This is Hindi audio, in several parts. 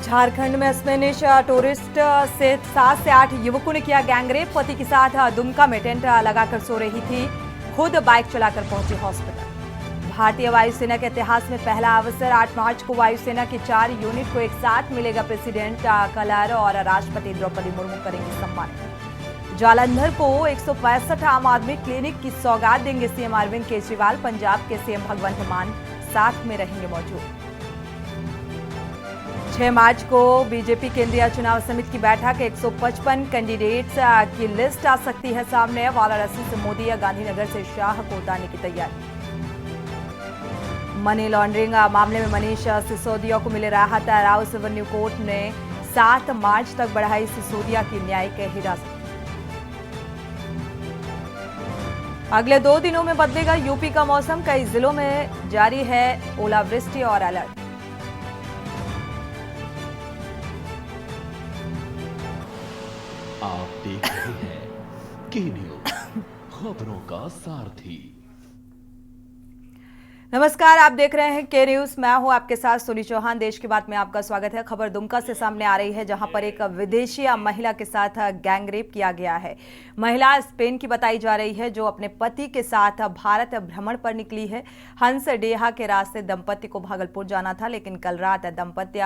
झारखंड में स्पेनिश टूरिस्ट से 7 से 8 युवकों ने किया गैंगरेप। पति के साथ दुमका में टेंट लगाकर सो रही थी, खुद बाइक चलाकर पहुंची हॉस्पिटल। भारतीय वायुसेना के इतिहास में पहला अवसर 8 मार्च को वायुसेना की 4 यूनिट को एक साथ मिलेगा। प्रेसिडेंट कलर और राष्ट्रपति द्रौपदी मुर्मू करेंगे सम्मानित। जालंधर को 165 आम आदमी क्लिनिक की सौगात देंगे सीएम अरविंद केजरीवाल। पंजाब के सीएम भगवंत मान साथ में रहेंगे मौजूद। 6 मार्च को बीजेपी केंद्रीय चुनाव समिति की बैठक। 155 कैंडिडेट्स की लिस्ट आ सकती है सामने। वाराणसी से मोदी या गांधीनगर से शाह को उतारने की तैयारी। मनी लॉन्ड्रिंग मामले में मनीष सिसोदिया को मिले राहत। राउस एवेन्यू कोर्ट ने 7 मार्च तक बढ़ाई सिसोदिया की न्यायिक हिरासत। अगले 2 दिनों में बदलेगा यूपी का मौसम। कई जिलों में जारी है ओलावृष्टि और अलर्ट। आप देख रहे हैं के न्यूज, खबरों का सारथी। नमस्कार, आप देख रहे हैं के न्यूज। मैं हूं आपके साथ सुनी चौहान। देश की बात में आपका स्वागत है। खबर दुमका से सामने आ रही है, जहां पर एक विदेशी महिला के साथ गैंगरेप किया गया है। महिला स्पेन की बताई जा रही है, जो अपने पति के साथ भारत भ्रमण पर निकली है। हंस डेहा के रास्ते दंपति को भागलपुर जाना था, लेकिन कल रात दंपति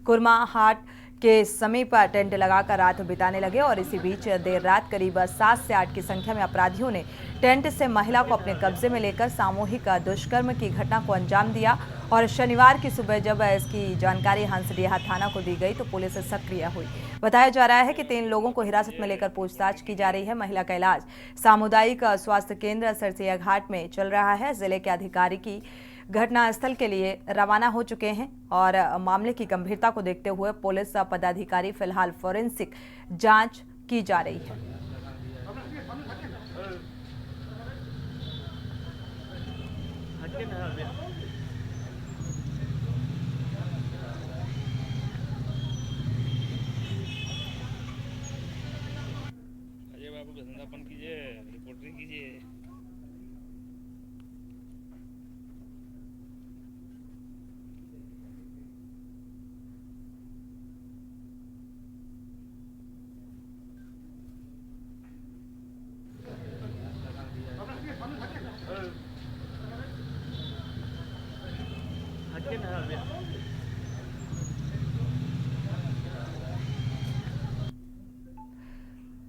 कुरमा हाट के समीप टेंट लगाकर रात बिताने लगे और इसी बीच देर रात करीब 7 से 8 की संख्या में अपराधियों ने टेंट से महिला को अपने कब्जे में लेकर सामूहिक दुष्कर्म की घटना को अंजाम दिया। और शनिवार की सुबह जब इसकी जानकारी हंसडेहा थाना को दी गई तो पुलिस सक्रिय हुई। बताया जा रहा है कि 3 लोगों को हिरासत में लेकर पूछताछ की जा रही है। महिला का इलाज सामुदायिक स्वास्थ्य केंद्र सरसिया घाट में चल रहा है। जिले के अधिकारी की घटनास्थल के लिए रवाना हो चुके हैं और मामले की गंभीरता को देखते हुए पुलिस पदाधिकारी फिलहाल फोरेंसिक जांच की जा रही है। अजय बाबू धंधापन कीजिए, रिपोर्टिंग कीजिए।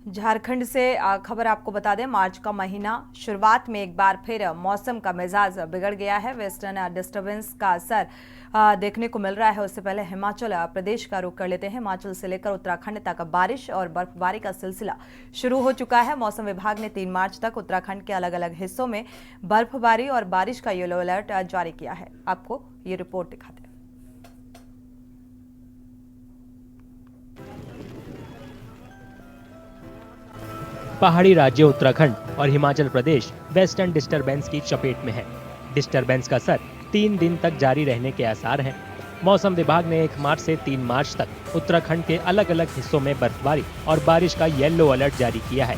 झारखंड से खबर आपको बता दें, मार्च का महीना शुरुआत में एक बार फिर मौसम का मिजाज बिगड़ गया है। वेस्टर्न डिस्टर्बेंस का असर देखने को मिल रहा है। उससे पहले हिमाचल प्रदेश का रुख कर लेते हैं। हिमाचल से लेकर उत्तराखंड तक बारिश और बर्फबारी का सिलसिला शुरू हो चुका है। मौसम विभाग ने 3 मार्च तक उत्तराखंड के अलग अलग हिस्सों में बर्फबारी और बारिश का येलो अलर्ट जारी किया है। आपको ये रिपोर्ट दिखाते हैं। पहाड़ी राज्य उत्तराखंड और हिमाचल प्रदेश वेस्टर्न डिस्टरबेंस की चपेट में है। डिस्टरबेंस का असर 3 दिन तक जारी रहने के आसार हैं। मौसम विभाग ने 1 मार्च से 3 मार्च तक उत्तराखंड के अलग अलग हिस्सों में बर्फबारी और बारिश का येलो अलर्ट जारी किया है।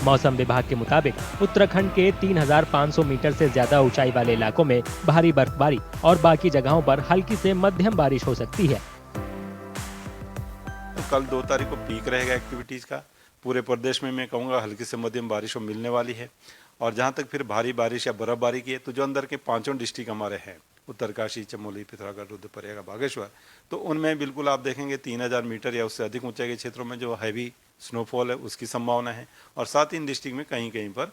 मौसम विभाग के मुताबिक उत्तराखंड के 3500 मीटर से ज्यादा ऊंचाई वाले इलाकों में भारी बर्फबारी और बाकी जगहों पर हल्की से मध्यम बारिश हो सकती है। तो कल 2 तारीख को पीक रहेगा एक्टिविटीज का। पूरे प्रदेश में मैं कहूँगा हल्की से मध्यम बारिश मिलने वाली है। और जहाँ तक फिर भारी बारिश या बर्फबारी की है, तो जो अंदर के 5 डिस्ट्रिक्ट हमारे हैं, उत्तरकाशी, चमोली, पिथौरागढ़, रुद्रप्रयाग, बागेश्वर, तो उनमें बिल्कुल आप देखेंगे 3000 मीटर या उससे अधिक ऊंचाई के क्षेत्रों में जो हैवी स्नोफॉल है उसकी संभावना है। और साथ ही इन डिस्ट्रिक्ट में कहीं कहीं पर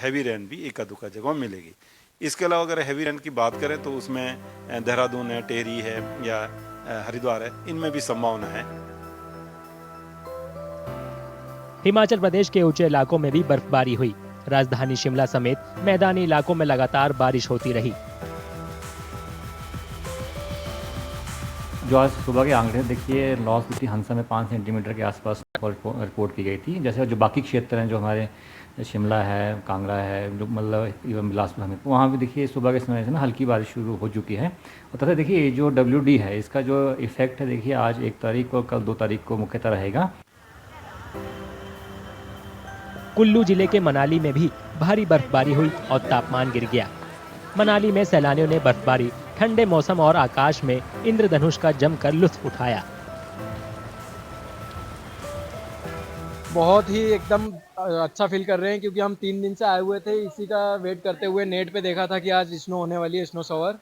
हैवी रेन भी एका दुक्का जगह मिलेगी। इसके अलावा अगर हैवी रेन की बात करें तो उसमें देहरादून है, टेहरी है या हरिद्वार है, इनमें भी संभावना है। हिमाचल प्रदेश के ऊंचे इलाकों में भी बर्फबारी हुई। राजधानी शिमला समेत मैदानी इलाकों में लगातार बारिश होती रही। जो आज सुबह के आंकड़े देखिए, लॉस हुई थी हंसा में 5 सेंटीमीटर के आसपास रिपोर्ट की गई थी। जैसे जो बाकी क्षेत्र हैं, जो हमारे शिमला है, कांगड़ा है, जो मतलब इवन बिलासपुर हमें, वहाँ भी देखिए सुबह के समय से ना हल्की बारिश शुरू हो चुकी है। और तथा देखिए जो WD है, इसका जो इफेक्ट है देखिए आज 1 तारीख और कल 2 तारीख को मुख्यतः रहेगा। कुल्लू जिले के मनाली में भी भारी बर्फबारी हुई और तापमान गिर गया। मनाली में सैलानियों ने बर्फबारी, ठंडे मौसम और आकाश में इंद्रधनुष का जमकर लुत्फ उठाया। बहुत ही एकदम अच्छा फील कर रहे हैं क्योंकि हम 3 दिन से आए हुए थे, इसी का वेट करते हुए। नेट पे देखा था कि आज स्नो होने वाली है, स्नो शॉवर,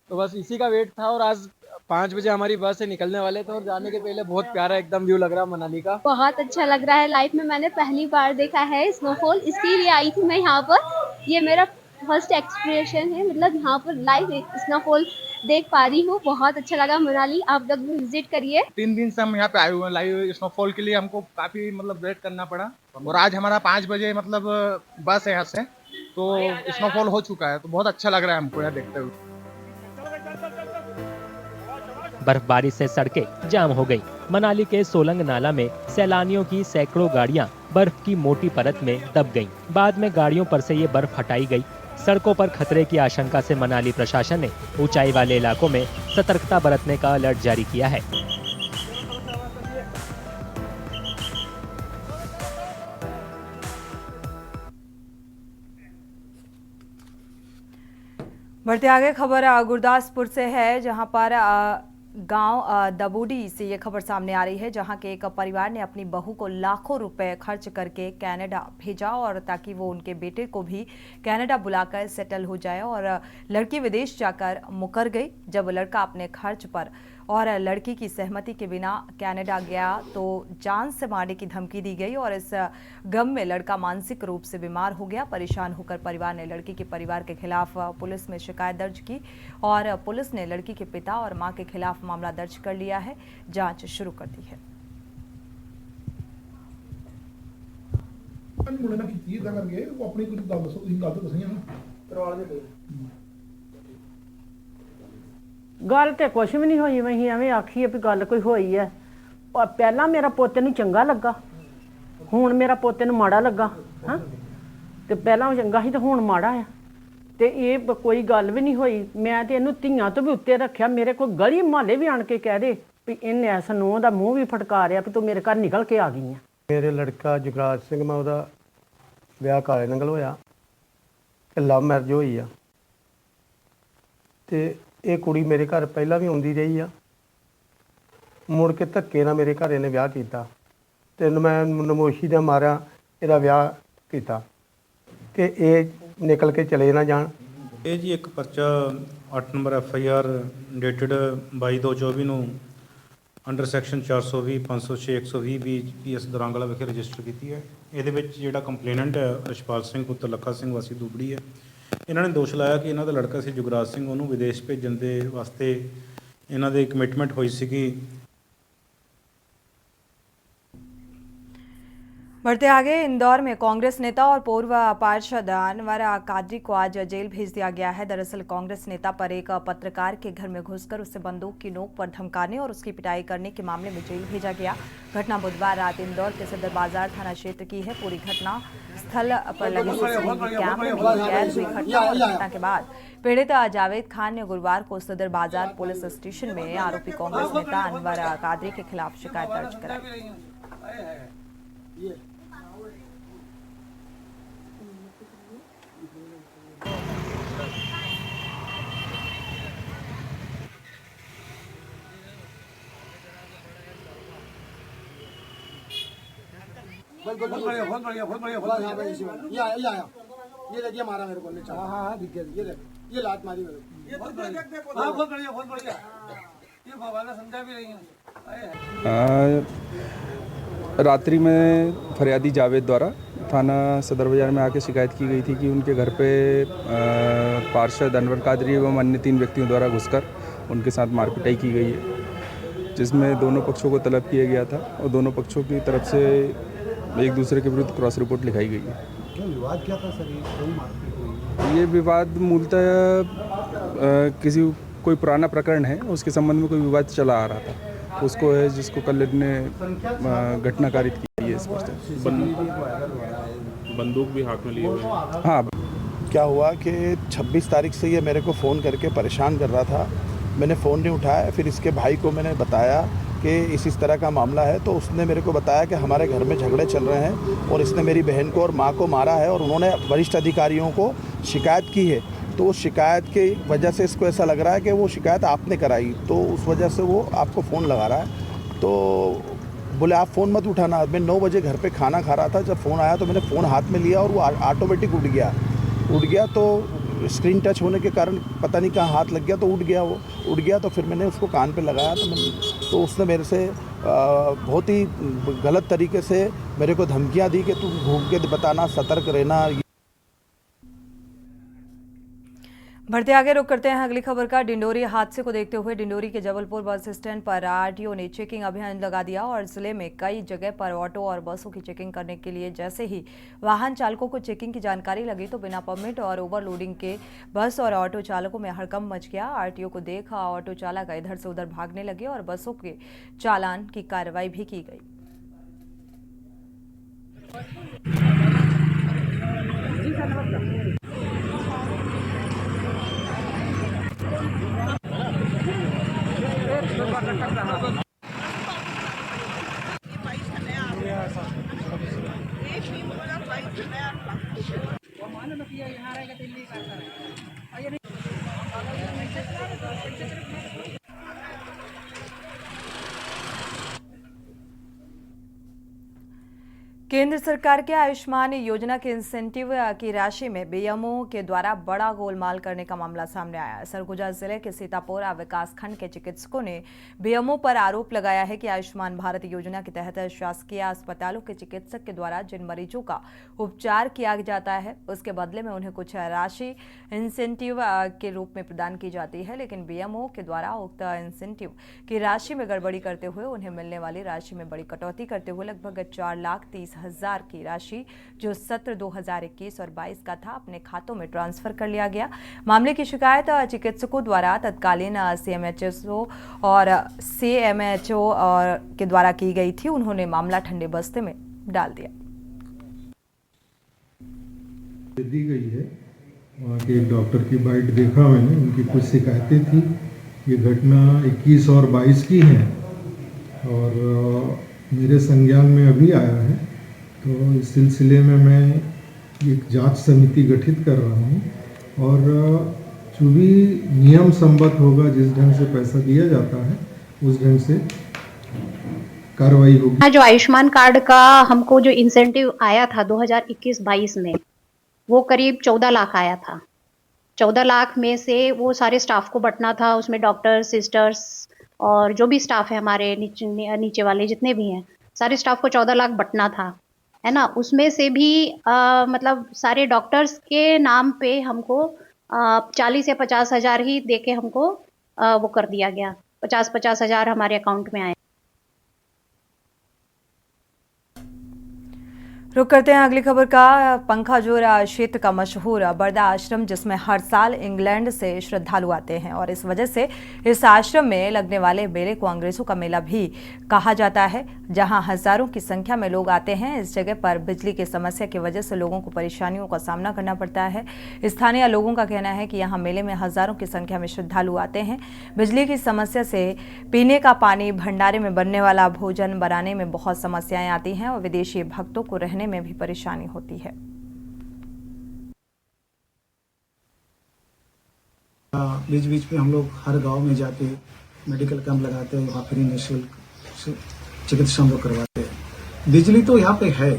तो बस इसी का वेट था। और आज 5 बजे हमारी बस से निकलने वाले थे और जाने के पहले बहुत प्यारा एकदम व्यू लग रहा है मनाली का। बहुत अच्छा लग रहा है। लाइफ में मैंने पहली बार देखा है स्नोफॉल, इसके लिए आई थी मैं यहाँ पर। ये मेरा फर्स्ट एक्सपीरियंस है, मतलब यहाँ पर लाइव स्नोफॉल देख पा रही हूँ। बहुत अच्छा लगा मनाली, आप लोग भी विजिट करिए। 3 दिन से हम यहाँ पे आए हुए हैं लाइव स्नोफॉल के लिए। हमको काफ़ी मतलब वेट करना पड़ा और आज हमारा 5 बजे मतलब बस है यहाँ से, तो स्नोफॉल हो चुका है, तो बहुत अच्छा लग रहा है हमको यहाँ देखते हुए। बर्फबारी से सड़कें जाम हो गई। मनाली के सोलंग नाला में सैलानियों की सैकड़ों गाड़ियां बर्फ की मोटी परत में दब गईं। बाद में गाड़ियों पर से ये बर्फ हटाई गई। सड़कों पर खतरे की आशंका से मनाली प्रशासन ने ऊंचाई वाले इलाकों में सतर्कता बरतने का अलर्ट जारी किया है। बढ़ते आगे खबर गुरदासपुर से है, जहां पर गांव दबूडी से ये खबर सामने आ रही है, जहां के एक परिवार ने अपनी बहू को लाखों रुपए खर्च करके कनाडा भेजा और ताकि वो उनके बेटे को भी कनाडा बुलाकर सेटल हो जाए। और लड़की विदेश जाकर मुकर गई। जब लड़का अपने खर्च पर और लड़की की सहमति के बिना कनाडा गया तो जान से मारने की धमकी दी गई और इस गम में लड़का मानसिक रूप से बीमार हो गया। परेशान होकर परिवार ने लड़की के परिवार के खिलाफ पुलिस में शिकायत दर्ज की और पुलिस ने लड़की के पिता और मां के खिलाफ मामला दर्ज कर लिया है। जांच शुरू कर दी है। गल तो कुछ भी नहीं हुई, वही एवं आखिए भी गल कोई हुई है। और पहला मेरा पोते नूं चंगा लगा, हुण मेरा पोते नूं माड़ा लगा। हाँ तो पहला चंगा ही तो हुण माड़ा है, तो ये कोई गल भी नहीं हुई। मैं तो इनू धियां तो भी उत्ते रखिया। मेरे को गली मुहल्ले भी आन के कह दे भी इन्हें ऐसा नूंह दा मूँह भी फटकारिया भी तू मेरे घर निकल के आ गई है। मेरे लड़का जुगराज सिंह मैं ਉਹਦਾ ਵਿਆਹ ਕਾਲੇ ਨੰਗਲ ਹੋਇਆ ਤੇ ਲਵ ਮੈਰਿਜ ਹੋਈ ਆ ਤੇ ਇਹ ਕੁੜੀ ਮੇਰੇ ਘਰ ਪਹਿਲਾਂ ਵੀ ਆਉਂਦੀ ਰਹੀ ਆ। ਮੁੜ ਕੇ ਧੱਕੇ ਨਾਲ ਮੇਰੇ ਘਰ ਇਹਨੇ ਵਿਆਹ ਕੀਤਾ ਤੇ ਮੈਂ ਨਮੋਸ਼ੀ ਦਾ ਮਾਰਿਆ ਇਹਦਾ ਵਿਆਹ ਕੀਤਾ ਕਿ ਇਹ ਨਿਕਲ ਕੇ ਚਲੇ ਨਾ ਜਾਣ। ਇਹ ਜੀ ਇੱਕ ਪਰਚਾ 8 ਨੰਬਰ FIR ਡੇਟਡ 22/2/24 ਨੂੰ ਅੰਡਰ ਸੈਕਸ਼ਨ 420 506 120 BPS ਦਰਾਂਗਲਾ ਵਿਖੇ ਰਜਿਸਟਰ ਕੀਤੀ ਹੈ। ਇਹਦੇ ਵਿੱਚ ਜਿਹੜਾ ਕੰਪਲੇਨੈਂਟ ਹੈ ਰਸ਼ਪਾਲ ਸਿੰਘ ਪੁੱਤਰ ਲੱਖਾ ਸਿੰਘ ਵਾਸੀ ਦੁਬੜੀ ਹੈ। ਇਹਨਾਂ ਨੇ ਦੋਸ਼ ਲਾਇਆ ਕਿ ਇਹਨਾਂ ਦਾ ਲੜਕਾ ਸੀ ਜੁਗਰਾਜ ਸਿੰਘ, ਉਹਨੂੰ ਵਿਦੇਸ਼ ਭੇਜਣ ਦੇ ਵਾਸਤੇ ਇਹਨਾਂ ਦੀ ਕਮਿਟਮੈਂਟ ਹੋਈ ਸੀਗੀ। बढ़ते आगे, इंदौर में कांग्रेस नेता और पूर्व पार्षद अनवर कादरी को आज जेल भेज दिया गया है। दरअसल कांग्रेस नेता पर एक पत्रकार के घर में घुसकर उसे बंदूक की नोक पर धमकाने और उसकी पिटाई करने के मामले में जेल भेजा गया। घटना बुधवार रात इंदौर के सदर बाजार थाना क्षेत्र की है। पूरी घटना स्थल पर लगे CCTV कैमरे में कैद हुई घटना के बाद पीड़ित जावेद खान ने गुरुवार को सदर बाजार पुलिस स्टेशन में आरोपी कांग्रेस नेता अनवर कादरी के खिलाफ शिकायत दर्ज कराई। बहुत बढ़िया ये देखिए मारा मेरे को। हाँ दिख गया, ये लात मारी मेरे को। बहुत बढ़िया ये भवाना समझा भी रही है। रात्रि में फरियादी जावेद द्वारा थाना सदर बाजार में आके शिकायत की गई थी कि उनके घर पे पार्षद अनवर कादरी एवं अन्य 3 व्यक्तियों द्वारा घुसकर उनके साथ मारपिटाई की गई है, जिसमें दोनों पक्षों को तलब किया गया था और दोनों पक्षों की तरफ से एक दूसरे के विरुद्ध क्रॉस रिपोर्ट लिखाई गई है। क्या विवाद क्या था सर? ये विवाद मूलतः कोई पुराना प्रकरण है, उसके संबंध में कोई विवाद चला आ रहा था, उसको है जिसको कल ने घटना कारित की है। इस पर से बंदूक भी हाथ में लिए हुए हैं। हाँ, क्या हुआ कि 26 तारीख से ये मेरे को फ़ोन करके परेशान कर रहा था। मैंने फ़ोन नहीं उठाया, फिर इसके भाई को मैंने बताया कि इस तरह का मामला है, तो उसने मेरे को बताया कि हमारे घर में झगड़े चल रहे हैं और इसने मेरी बहन को और माँ को मारा है और उन्होंने वरिष्ठ अधिकारियों को शिकायत की है। तो उस शिकायत की वजह से इसको ऐसा लग रहा है कि वो शिकायत आपने कराई, तो उस वजह से वो आपको फ़ोन लगा रहा है। तो बोले आप फ़ोन मत उठाना। मैं 9 बजे घर पे खाना खा रहा था, जब फ़ोन आया तो मैंने फ़ोन हाथ में लिया और वो ऑटोमेटिक उठ गया। तो स्क्रीन टच होने के कारण पता नहीं कहाँ हाथ लग गया, तो उठ गया। तो फिर मैंने उसको कान पे लगाया, तो उसने मेरे से बहुत ही गलत तरीके से मेरे को धमकियाँ दी कि तुम घूम के बताना, सतर्क रहना। बढ़ते आगे रुक करते हैं अगली खबर का। डिंडोरी हादसे को देखते हुए डिंडोरी के जबलपुर बस स्टैंड पर आरटीओ ने चेकिंग अभियान लगा दिया और जिले में कई जगह पर ऑटो और बसों की चेकिंग करने के लिए जैसे ही वाहन चालकों को चेकिंग की जानकारी लगी तो बिना परमिट और ओवरलोडिंग के बस और ऑटो चालकों में हड़कंप मच गया। आरटीओ को देखा ऑटो चालक इधर से उधर भागने लगे और बसों के चालान की कार्रवाई भी की गई। केंद्र सरकार के आयुष्मान योजना के इंसेंटिव की राशि में बीएमओ के द्वारा बड़ा गोलमाल करने का मामला सामने आया है। सरगुजा जिले के सीतापुरा विकास खंड के चिकित्सकों ने बीएमओ पर आरोप लगाया है कि आयुष्मान भारत योजना के तहत शासकीय अस्पतालों के चिकित्सक के द्वारा जिन मरीजों का उपचार किया जाता है उसके बदले में उन्हें कुछ राशि इंसेंटिव के रूप में प्रदान की जाती है, लेकिन बीएमओ के द्वारा उक्त इंसेंटिव की राशि में गड़बड़ी करते हुए उन्हें मिलने वाली राशि में बड़ी कटौती करते हुए लगभग 4,30,000 की राशि जो सत्र 2021 और 22 का था अपने खातों में ट्रांसफर कर लिया गया। मामले की शिकायत चिकित्सकों द्वारा तत्कालीन सीएमएचओ और सीएमएचओ के द्वारा की गई थी। उन्होंने मामला ठंडे बस्ते में डाल दिया। दी गई है वहाँ के एक डॉक्टर की बाइट देखा मैंने, उनकी कुछ शिकायतें थी। ये घटना 21 और 22 की है और मेरे संज्ञान में अभी आया है, तो इस सिलसिले में मैं एक जांच समिति गठित कर रहा हूँ और जो भी नियम संबद्ध होगा, जिस ढंग से पैसा दिया जाता है उस ढंग से कार्रवाई होगी। जो आयुष्मान कार्ड का हमको जो इंसेंटिव आया था 2021-22 में, वो करीब 14 लाख आया था। 14 लाख में से वो सारे स्टाफ को बंटना था, उसमें डॉक्टर, सिस्टर्स और जो भी स्टाफ है हमारे नीचे वाले जितने भी हैं, सारे स्टाफ को 14 लाख बंटना था, है ना। उसमें से भी मतलब सारे डॉक्टर्स के नाम पे हमको 40 या 50 हज़ार ही देके हमको वो कर दिया गया। 50 हज़ार हमारे अकाउंट में आए। रुक करते हैं अगली खबर का। पंखाजोर क्षेत्र का मशहूर बरदा आश्रम, जिसमें हर साल इंग्लैंड से श्रद्धालु आते हैं और इस वजह से इस आश्रम में लगने वाले मेले को अंग्रेजों का मेला भी कहा जाता है, जहां हजारों की संख्या में लोग आते हैं। इस जगह पर बिजली की समस्या की वजह से लोगों को परेशानियों का सामना करना पड़ता है। स्थानीय लोगों का कहना है कि यहाँ मेले में हजारों की संख्या में श्रद्धालु आते हैं। बिजली की समस्या से पीने का पानी, भंडारे में बनने वाला भोजन बनाने में बहुत समस्याएं आती हैं और विदेशी भक्तों को रहने में भी परेशानी होती है। बीच बीच में हम लोग हर गांव में जाके मेडिकल कैंप लगाते हैं, वहाँ फ्री निःशुल्क चिकित्सा हम लोग करवाते हैं। बिजली तो यहाँ पे है,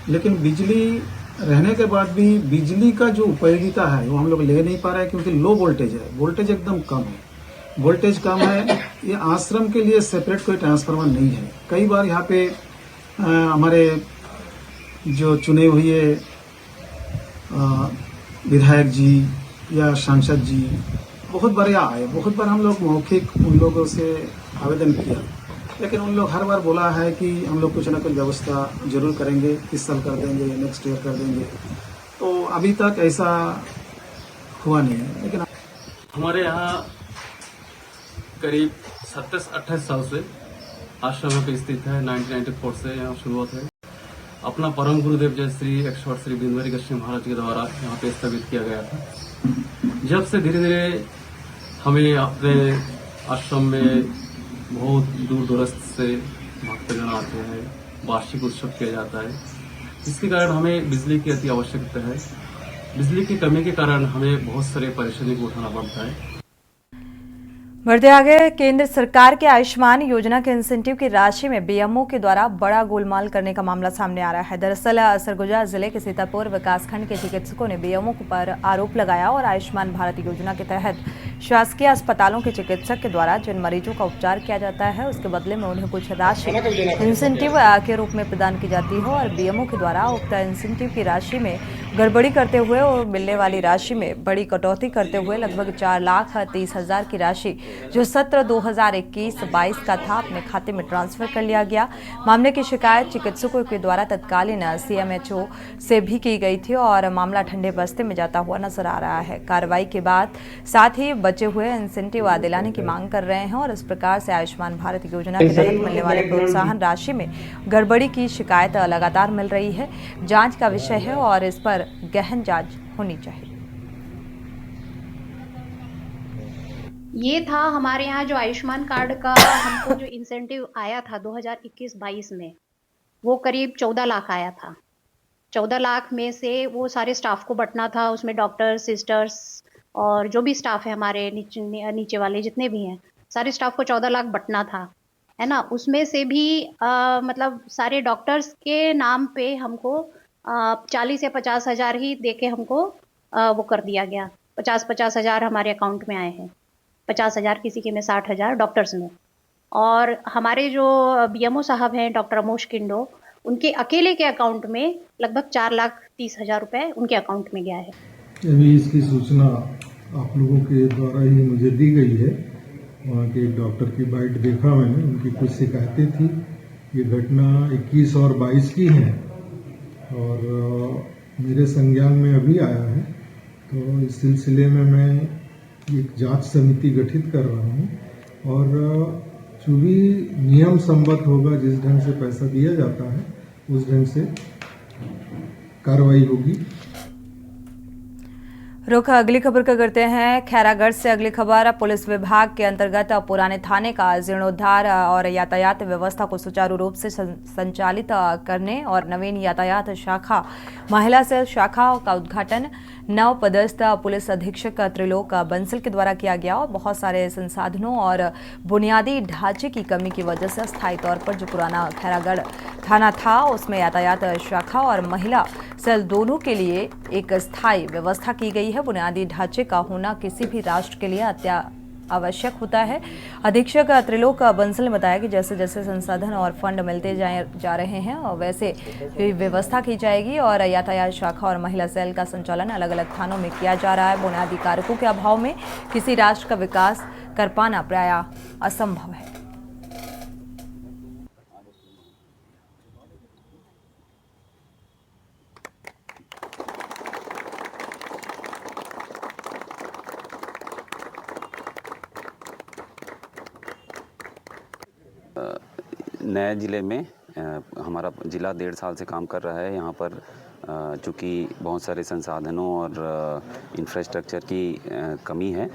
लेकिन बिजली रहने के बाद भी बिजली का जो उपयोगिता है वो हम लोग ले नहीं पा रहे हैं, क्योंकि लो वोल्टेज है, वोल्टेज एकदम कम है। वोल्टेज कम है, ये आश्रम के लिए सेपरेट कोई ट्रांसफार्मर नहीं है। कई बार यहाँ पे हमारे जो चुने हुए विधायक जी या सांसद जी बहुत बार यहाँ आए, बहुत बार हम लोग मौखिक उन लोगों से आवेदन किया, लेकिन उन लोग हर बार बोला है कि हम लोग कुछ ना कुछ व्यवस्था जरूर करेंगे, इस साल कर देंगे, नेक्स्ट ईयर कर देंगे। तो अभी तक ऐसा हुआ नहीं है। लेकिन हमारे यहाँ करीब 27-28 साल से आश्रम पे स्थित है। 1994 से यहाँ शुरुआत है। अपना परम गुरुदेव जय श्री 108 श्री बिंदवरी गश्य महाराज के द्वारा यहाँ पे स्थापित किया गया था। जब से धीरे धीरे हमें अपने आश्रम में बहुत दूर दूरस्थ से भक्तगण आते हैं, वार्षिक उत्सव किया जाता है, जिसके कारण हमें बिजली की अति आवश्यकता है। बिजली की कमी के कारण हमें बहुत सारे परेशानी को उठाना पड़ता है। बढ़ते आगे, केंद्र सरकार के आयुष्मान योजना के इंसेंटिव की राशि में बीएमओ के द्वारा बड़ा गोलमाल करने का मामला सामने आ रहा है। दरअसल सरगुजा जिले के सीतापुर विकासखंड के चिकित्सकों ने बीएमओ पर आरोप लगाया और आयुष्मान भारत योजना के तहत शासकीय अस्पतालों के चिकित्सक के द्वारा जिन मरीजों का उपचार किया जाता है उसके बदले में उन्हें कुछ राशि इंसेंटिव के रूप में प्रदान की जाती है और बीएमओ के द्वारा उक्त इंसेंटिव की राशि में गड़बड़ी करते हुए और मिलने वाली राशि में बड़ी कटौती करते हुए लगभग 4,30,000 की राशि जो सत्र 2021-22 का था अपने खाते में ट्रांसफर कर लिया गया। मामले की शिकायत चिकित्सकों के द्वारा तत्कालीन सीएमएचओ से भी की गई थी और मामला ठंडे बस्ते में जाता हुआ नजर आ रहा है। कार्रवाई के बाद साथ ही बचे हुए इंसेंटिव दिलाने की मांग कर रहे हैं और इस प्रकार से आयुष्मान भारत योजना के तहत मिलने वाले प्रोत्साहन राशि में गड़बड़ी की शिकायत लगातार मिल रही है। जांच का विषय है और इस पर गहन जांच होनी चाहिए। ये था हमारे यहाँ जो आयुष्मान कार्ड का हमको जो इंसेंटिव आया था 2021-22 में, वो करीब 14 लाख आया था। 14 लाख में से वो सारे स्टाफ को बंटना था, उसमें डॉक्टर, सिस्टर्स और जो भी स्टाफ है हमारे नीचे वाले जितने भी हैं, सारे स्टाफ को 14 लाख बंटना था, है ना। उसमें से भी मतलब सारे डॉक्टर्स के नाम पे हमको 40 या 50 हज़ार ही देके हमको वो कर दिया गया। 50 हज़ार हमारे अकाउंट में आए हैं, 50 हज़ार किसी के में, 60 हज़ार डॉक्टर्स में। और हमारे जो बीएमओ साहब हैं डॉक्टर अमोश किंडो, उनके अकेले के अकाउंट में लगभग 4,30,000 रुपए उनके अकाउंट में गया है। अभी इसकी सूचना आप लोगों के द्वारा ही मुझे दी गई है। वहाँ के एक डॉक्टर की बाइट देखा मैंने, उनकी कुछ शिकायतें थी। ये घटना 21 और 22 की है और मेरे संज्ञान में अभी आया है। तो इस सिलसिले में मैं एक जांच समिति गठित कर रहा हूँ और जो भी नियम संबद्ध होगा, जिस ढंग से पैसा दिया जाता है उस ढंग से कार्रवाई होगी। रुख अगली खबर का करते हैं। खैरागढ़ से अगली खबर, पुलिस विभाग के अंतर्गत पुराने थाने का जीर्णोद्धार और यातायात व्यवस्था को सुचारू रूप से संचालित करने और नवीन यातायात शाखा महिला सेल शाखा का उद्घाटन नव पदस्थ पुलिस अधीक्षक त्रिलोक बंसल के द्वारा किया गया और बहुत सारे संसाधनों और बुनियादी ढांचे की कमी की वजह से अस्थायी तौर पर जो पुराना खैरागढ़ थाना था उसमें यातायात शाखा और महिला सेल दोनों के लिए एक स्थायी व्यवस्था की गई है। बुनियादी ढांचे का होना किसी भी राष्ट्र के लिए आवश्यक होता है। अधीक्षक त्रिलोक बंसल ने बताया कि जैसे जैसे संसाधन और फंड मिलते जा रहे हैं और वैसे व्यवस्था की जाएगी और यातायात शाखा और महिला सेल का संचालन अलग अलग थानों में किया जा रहा है। बुनियादी कारकों के अभाव में किसी राष्ट्र का विकास कर पाना प्रायः असंभव है। नए ज़िले में हमारा ज़िला 1.5 साल से काम कर रहा है। यहाँ पर चूँकि बहुत सारे संसाधनों और इंफ्रास्ट्रक्चर की कमी है,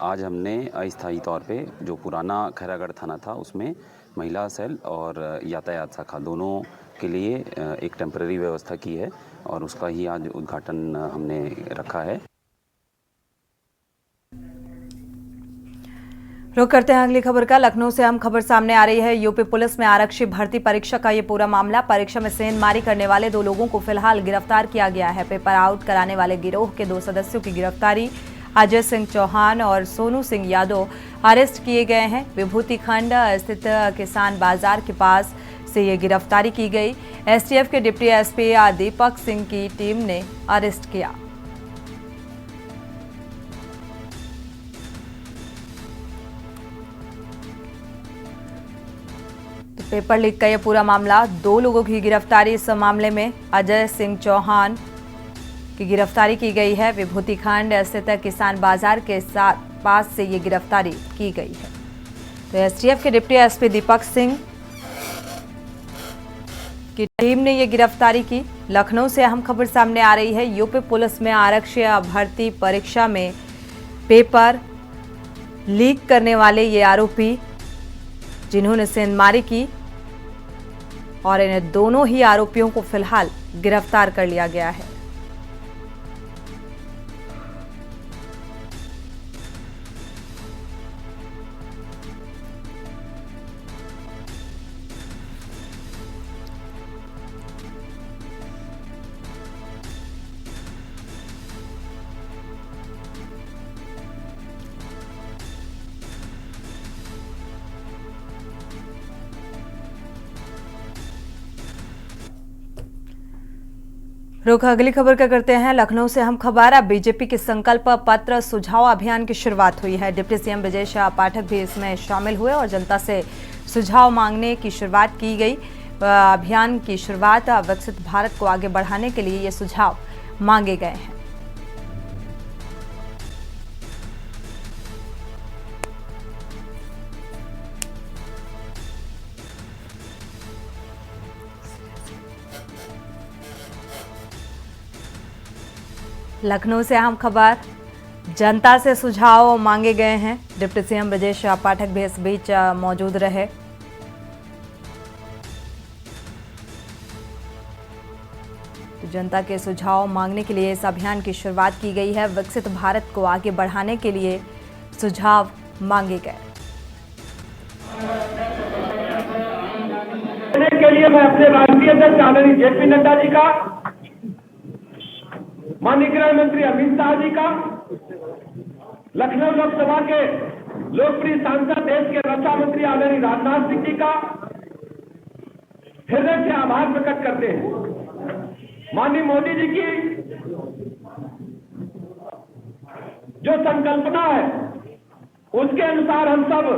आज हमने अस्थायी तौर पे जो पुराना खैरागढ़ थाना था उसमें महिला सेल और यातायात शाखा दोनों के लिए एक टेम्परेरी व्यवस्था की है और उसका ही आज उद्घाटन हमने रखा है। रुक करते हैं अगली खबर का। लखनऊ से अहम खबर सामने आ रही है। यूपी पुलिस में आरक्षी भर्ती परीक्षा का ये पूरा मामला। परीक्षा में सेंधमारी करने वाले 2 लोगों को फिलहाल गिरफ्तार किया गया है। पेपर आउट कराने वाले गिरोह के 2 सदस्यों की गिरफ्तारी अजय सिंह चौहान और सोनू सिंह यादव अरेस्ट किए गए हैं। विभूति खंड स्थित किसान बाजार के पास से ये गिरफ्तारी की गई। एसटीएफ के डिप्टी एसपी दीपक सिंह की टीम ने अरेस्ट किया। पेपर लीक का यह पूरा मामला, 2 लोगों की गिरफ्तारी। इस मामले में अजय सिंह चौहान की गिरफ्तारी की गई है। विभूति खंड स्थित किसान बाजार के पास से ये गिरफ्तारी की गई है। तो एसटीएफ के डिप्टी एसपी दीपक सिंह की टीम ने ये गिरफ्तारी की। लखनऊ से अहम खबर सामने आ रही है। यूपी पुलिस में आरक्षी भर्ती परीक्षा में पेपर लीक करने वाले ये आरोपी जिन्होंने सेंधमारी की और इन दोनों ही आरोपियों को फिलहाल गिरफ्तार कर लिया गया है। रुख अगली खबर का करते हैं। लखनऊ से हम खबर। बीजेपी के संकल्प पत्र सुझाव अभियान की शुरुआत हुई है। डिप्टी सीएम ब्रजेश पाठक भी इसमें शामिल हुए और जनता से सुझाव मांगने की शुरुआत की गई। अभियान की शुरुआत विकसित भारत को आगे बढ़ाने के लिए ये सुझाव मांगे गए हैं। लखनऊ से अहम खबर। जनता से सुझाव मांगे गए हैं। डिप्टी सीएम ब्रजेश पाठक भी इस बीच मौजूद रहे। तो जनता के सुझाव मांगने के लिए इस अभियान की शुरुआत की गई है। विकसित भारत को आगे बढ़ाने के लिए सुझाव मांगे गए। के लिए मैं अपने राष्ट्रीय अध्यक्ष आदरणीय जेपी नड्डा जी का, माननीय गृह मंत्री अमित शाह जी का, लखनऊ लोकसभा के लोकप्रिय सांसद देश के रक्षा मंत्री आदरणीय राजनाथ सिंह जी का हृदय से आभार प्रकट करते हैं। माननीय मोदी जी की जो संकल्पना है उसके अनुसार हम सब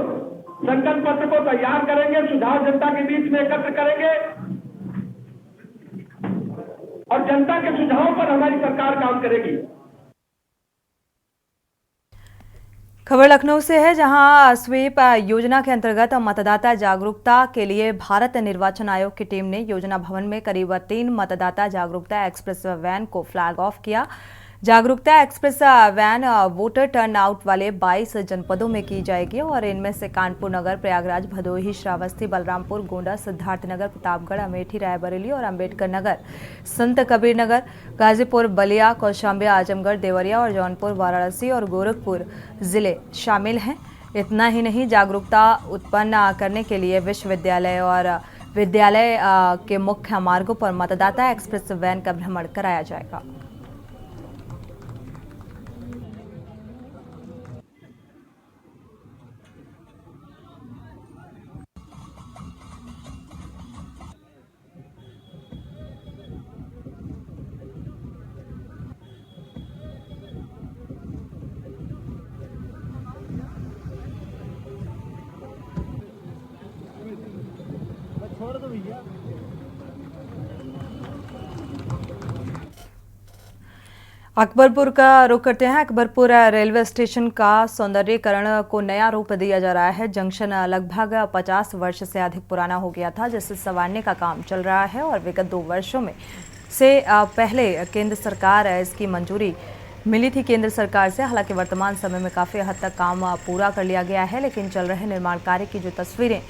संकल्प पत्र को तैयार करेंगे, सुझाव जनता के बीच में एकत्र करेंगे और जनता के सुझावों पर हमारी सरकार काम करेगी। खबर लखनऊ से है, जहां स्वीप योजना के अंतर्गत मतदाता जागरूकता के लिए भारत निर्वाचन आयोग की टीम ने योजना भवन में करीब 3 मतदाता जागरूकता एक्सप्रेस वैन को फ्लैग ऑफ किया। जागरूकता express van voter turnout 22 जनपदों में की जाएगी और इनमें से कानपुर नगर, प्रयागराज, भदोही, श्रावस्ती, बलरामपुर, गोंडा, सिद्धार्थनगर, प्रतापगढ़, अमेठी, रायबरेली और अंबेडकर नगर, संत कबीर नगर, गाजीपुर, बलिया, कौशाम्बी, आजमगढ़, देवरिया और जौनपुर, वाराणसी और गोरखपुर जिले शामिल हैं। इतना ही नहीं, जागरूकता उत्पन्न करने के लिए विश्वविद्यालय और विद्यालय के मुख्य मार्गों पर मतदाता एक्सप्रेस वैन का भ्रमण कराया जाएगा। अकबरपुर का रुख करते हैं। अकबरपुर रेलवे स्टेशन का सौंदर्यीकरण को नया रूप दिया जा रहा है। जंक्शन लगभग 50 वर्ष से अधिक पुराना हो गया था, जिसे संवारने का काम चल रहा है और विगत 2 वर्षों में से पहले केंद्र सरकार इसकी मंजूरी मिली थी केंद्र सरकार से। हालांकि वर्तमान समय में काफ़ी हद तक काम पूरा कर लिया गया है, लेकिन चल रहे निर्माण कार्य की जो तस्वीरें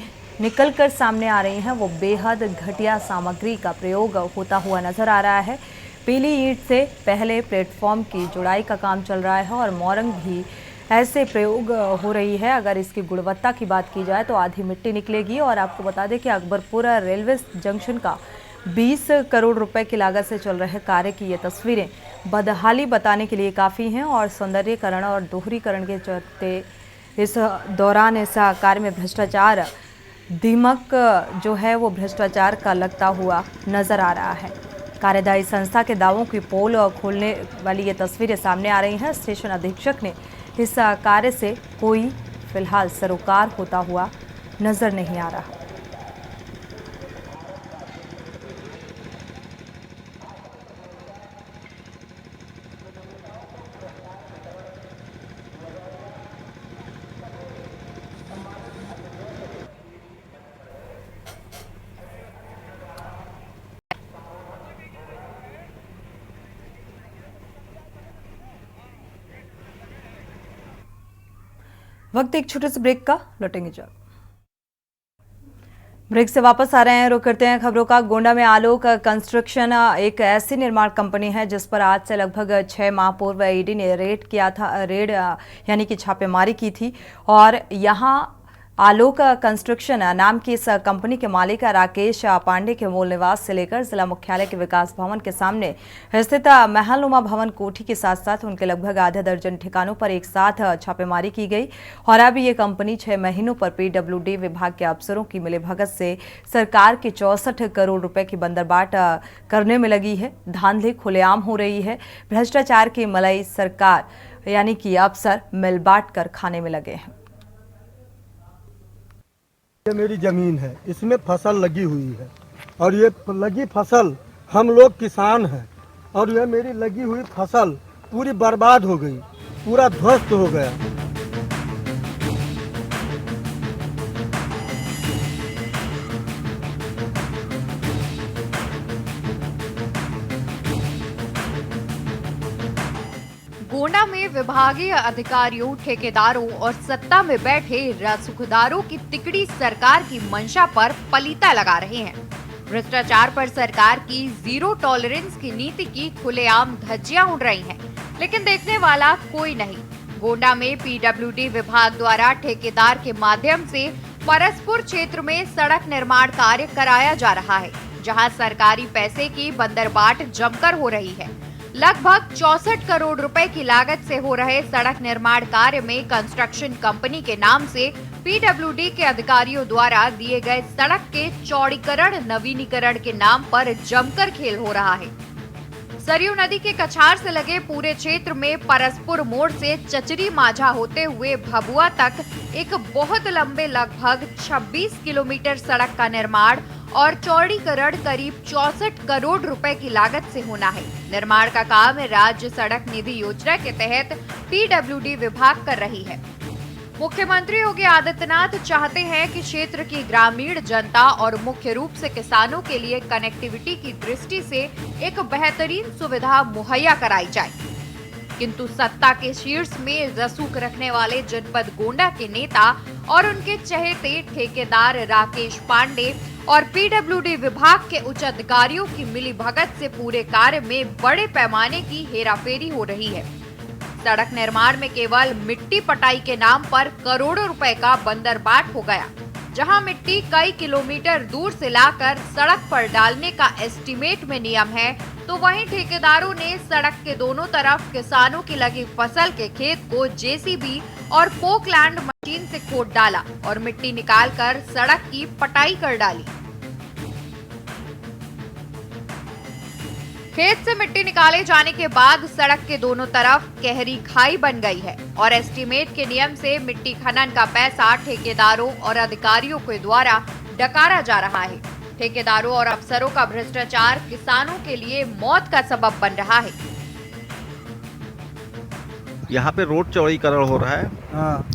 निकल कर सामने आ रही हैं वो बेहद घटिया सामग्री का प्रयोग होता हुआ नजर आ रहा है। पीली ईंट से पहले प्लेटफॉर्म की जुड़ाई का काम चल रहा है और मोरंग भी ऐसे प्रयोग हो रही है। अगर इसकी गुणवत्ता की बात की जाए तो आधी मिट्टी निकलेगी। और आपको बता दें कि अकबरपुर रेलवे जंक्शन का 20 करोड़ रुपए की लागत से चल रहे कार्य की ये तस्वीरें बदहाली बताने के लिए काफ़ी हैं और सौंदर्यीकरण और दोहरीकरण के चलते इस दौरान इस कार्य में भ्रष्टाचार दीमक जो है वो भ्रष्टाचार का लगता हुआ नजर आ रहा है। कार्यदायी संस्था के दावों की पोल खोलने वाली ये तस्वीरें सामने आ रही हैं। स्टेशन अधीक्षक ने इस कार्य से कोई फिलहाल सरोकार होता हुआ नजर नहीं आ रहा। वक्त एक छोटे से ब्रेक का, लौटेंगे जल्द। ब्रेक से वापस आ रहे हैं, रुक करते हैं खबरों का। गोंडा में आलोक कंस्ट्रक्शन एक ऐसी निर्माण कंपनी है जिस पर आज से लगभग 6 माह पूर्व ईडी ने रेड यानी कि छापेमारी की थी और यहाँ आलोक कंस्ट्रक्शन नाम की इस कंपनी के मालिक राकेश पांडे के मूल निवास से लेकर जिला मुख्यालय के विकास भवन के सामने स्थित महलनुमा भवन कोठी के साथ साथ उनके लगभग आधा दर्जन ठिकानों पर एक साथ छापेमारी की गई और अब ये कंपनी 6 महीनों पर PWD विभाग के अफसरों की मिलीभगत से सरकार के 64 करोड़ रुपए की बंदरबाट करने में लगी है। धांधली खुलेआम हो रही है। भ्रष्टाचार की मलाई सरकार यानी कि अफसर मिल बांट कर खाने में लगे हैं। ये मेरी ज़मीन है, इसमें फसल लगी हुई है और ये लगी फसल हम लोग किसान हैं और ये मेरी लगी हुई फसल पूरी बर्बाद हो गई, पूरा ध्वस्त हो गया। गोंडा में विभागीय अधिकारियों, ठेकेदारों और सत्ता में बैठे रसूखदारों की तिकड़ी सरकार की मंशा पर पलीता लगा रहे हैं। भ्रष्टाचार पर सरकार की जीरो टॉलरेंस की नीति की खुलेआम धज्जियां उड़ रही हैं, लेकिन देखने वाला कोई नहीं। गोंडा में PWD विभाग द्वारा ठेकेदार के माध्यम से परसपुर क्षेत्र में सड़क निर्माण कार्य कराया जा रहा है, जहां सरकारी पैसे की बंदरबाट जमकर हो रही है। लगभग 64 करोड़ रुपए की लागत से हो रहे सड़क निर्माण कार्य में कंस्ट्रक्शन कंपनी के नाम से PWD के अधिकारियों द्वारा दिए गए सड़क के चौड़ीकरण, नवीनीकरण के नाम पर जमकर खेल हो रहा है। सरयू नदी के कछार से लगे पूरे क्षेत्र में परसपुर मोड़ से चचरी माझा होते हुए भभुआ तक एक बहुत लंबे लगभग 26 किलोमीटर सड़क का निर्माण और चौड़ीकरण करीब 64 करोड़ रुपए की लागत से होना है। निर्माण का काम राज्य सड़क निधि योजना के तहत PWD विभाग कर रही है। मुख्यमंत्री योगी आदित्यनाथ चाहते हैं कि क्षेत्र की ग्रामीण जनता और मुख्य रूप से किसानों के लिए कनेक्टिविटी की दृष्टि से एक बेहतरीन सुविधा मुहैया कराई जाए, किंतु सत्ता के शीर्ष में रसूख रखने वाले जनपद गोंडा के नेता और उनके चहेते ठेकेदार राकेश पांडे और PWD विभाग के उच्च अधिकारियों की मिलीभगत से पूरे कार्य में बड़े पैमाने की हेराफेरी हो रही है। सड़क निर्माण में केवल मिट्टी पटाई के नाम पर करोड़ों रुपए का बंदरबाट हो गया, जहां मिट्टी कई किलोमीटर दूर से लाकर सड़क पर डालने का एस्टीमेट में नियम है, तो वहीं ठेकेदारों ने सड़क के दोनों तरफ किसानों की लगी फसल के खेत को JCB और पोकलैंड मशीन से खोद डाला और मिट्टी निकालकर सड़क की पटाई कर डाली। खेत से मिट्टी निकाले जाने के बाद सड़क के दोनों तरफ गहरी खाई बन गई है और एस्टीमेट के नियम से मिट्टी खनन का पैसा ठेकेदारों और अधिकारियों के द्वारा डकारा जा रहा है। ठेकेदारों और अफसरों का भ्रष्टाचार किसानों के लिए मौत का सबब बन रहा है। यहाँ पे रोड चौड़ीकरण हो रहा है। हाँ,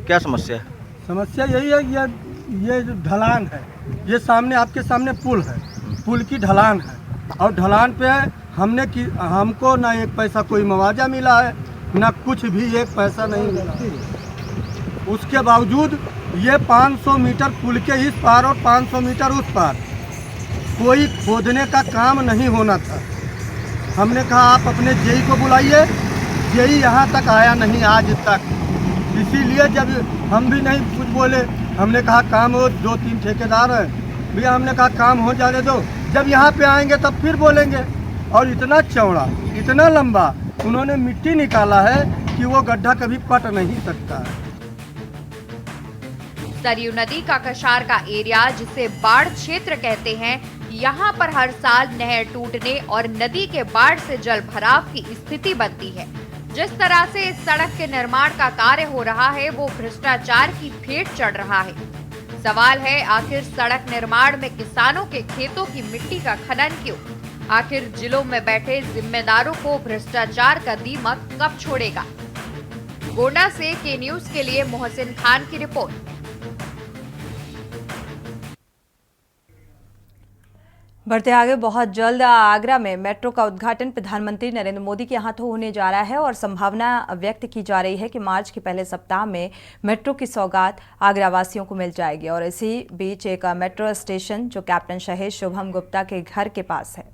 क्या समस्या है? समस्या यही है कि ये जो ढलान है, ये सामने आपके सामने पुल है, पुल की ढलान है और ढलान पे हमको ना एक पैसा कोई मुआवजा मिला है, ना कुछ भी एक पैसा नहीं मिला। उसके बावजूद ये 500 मीटर पुल के इस पार और 500 मीटर उस पार कोई खोदने का काम नहीं होना था। हमने कहा आप अपने जेई को बुलाइए, जेई यहाँ तक आया नहीं आज तक। इसीलिए जब हम भी नहीं कुछ बोले, हमने कहा काम हो, 2-3 ठेकेदार हैं भैया, हमने कहा काम हो जाने दो, जब यहाँ पे आएंगे तब फिर बोलेंगे। और इतना चौड़ा, इतना लंबा उन्होंने मिट्टी निकाला है कि वो गड्ढा कभी पट नहीं सकता है। सरयू नदी का कछार का एरिया, जिसे बाढ़ क्षेत्र कहते हैं, यहाँ पर हर साल नहर टूटने और नदी के बाढ़ से जल भराव की स्थिति बनती है। जिस तरह से इस सड़क के निर्माण का कार्य हो रहा है, वो भ्रष्टाचार की भेंट चढ़ रहा है। सवाल है, आखिर सड़क निर्माण में किसानों के खेतों की मिट्टी का खनन क्यों? आखिर जिलों में बैठे जिम्मेदारों को भ्रष्टाचार का दीमक कब छोड़ेगा? गोंडा से के न्यूज के लिए मोहसिन खान की रिपोर्ट। बढ़ते आगे, बहुत जल्द आगरा में मेट्रो का उद्घाटन प्रधानमंत्री नरेंद्र मोदी के हाथों होने जा रहा है और संभावना व्यक्त की जा रही है कि मार्च के पहले सप्ताह में मेट्रो की सौगात आगरा वासियों को मिल जाएगी। और इसी बीच एक मेट्रो स्टेशन जो कैप्टन शहीद शुभम गुप्ता के घर के पास है।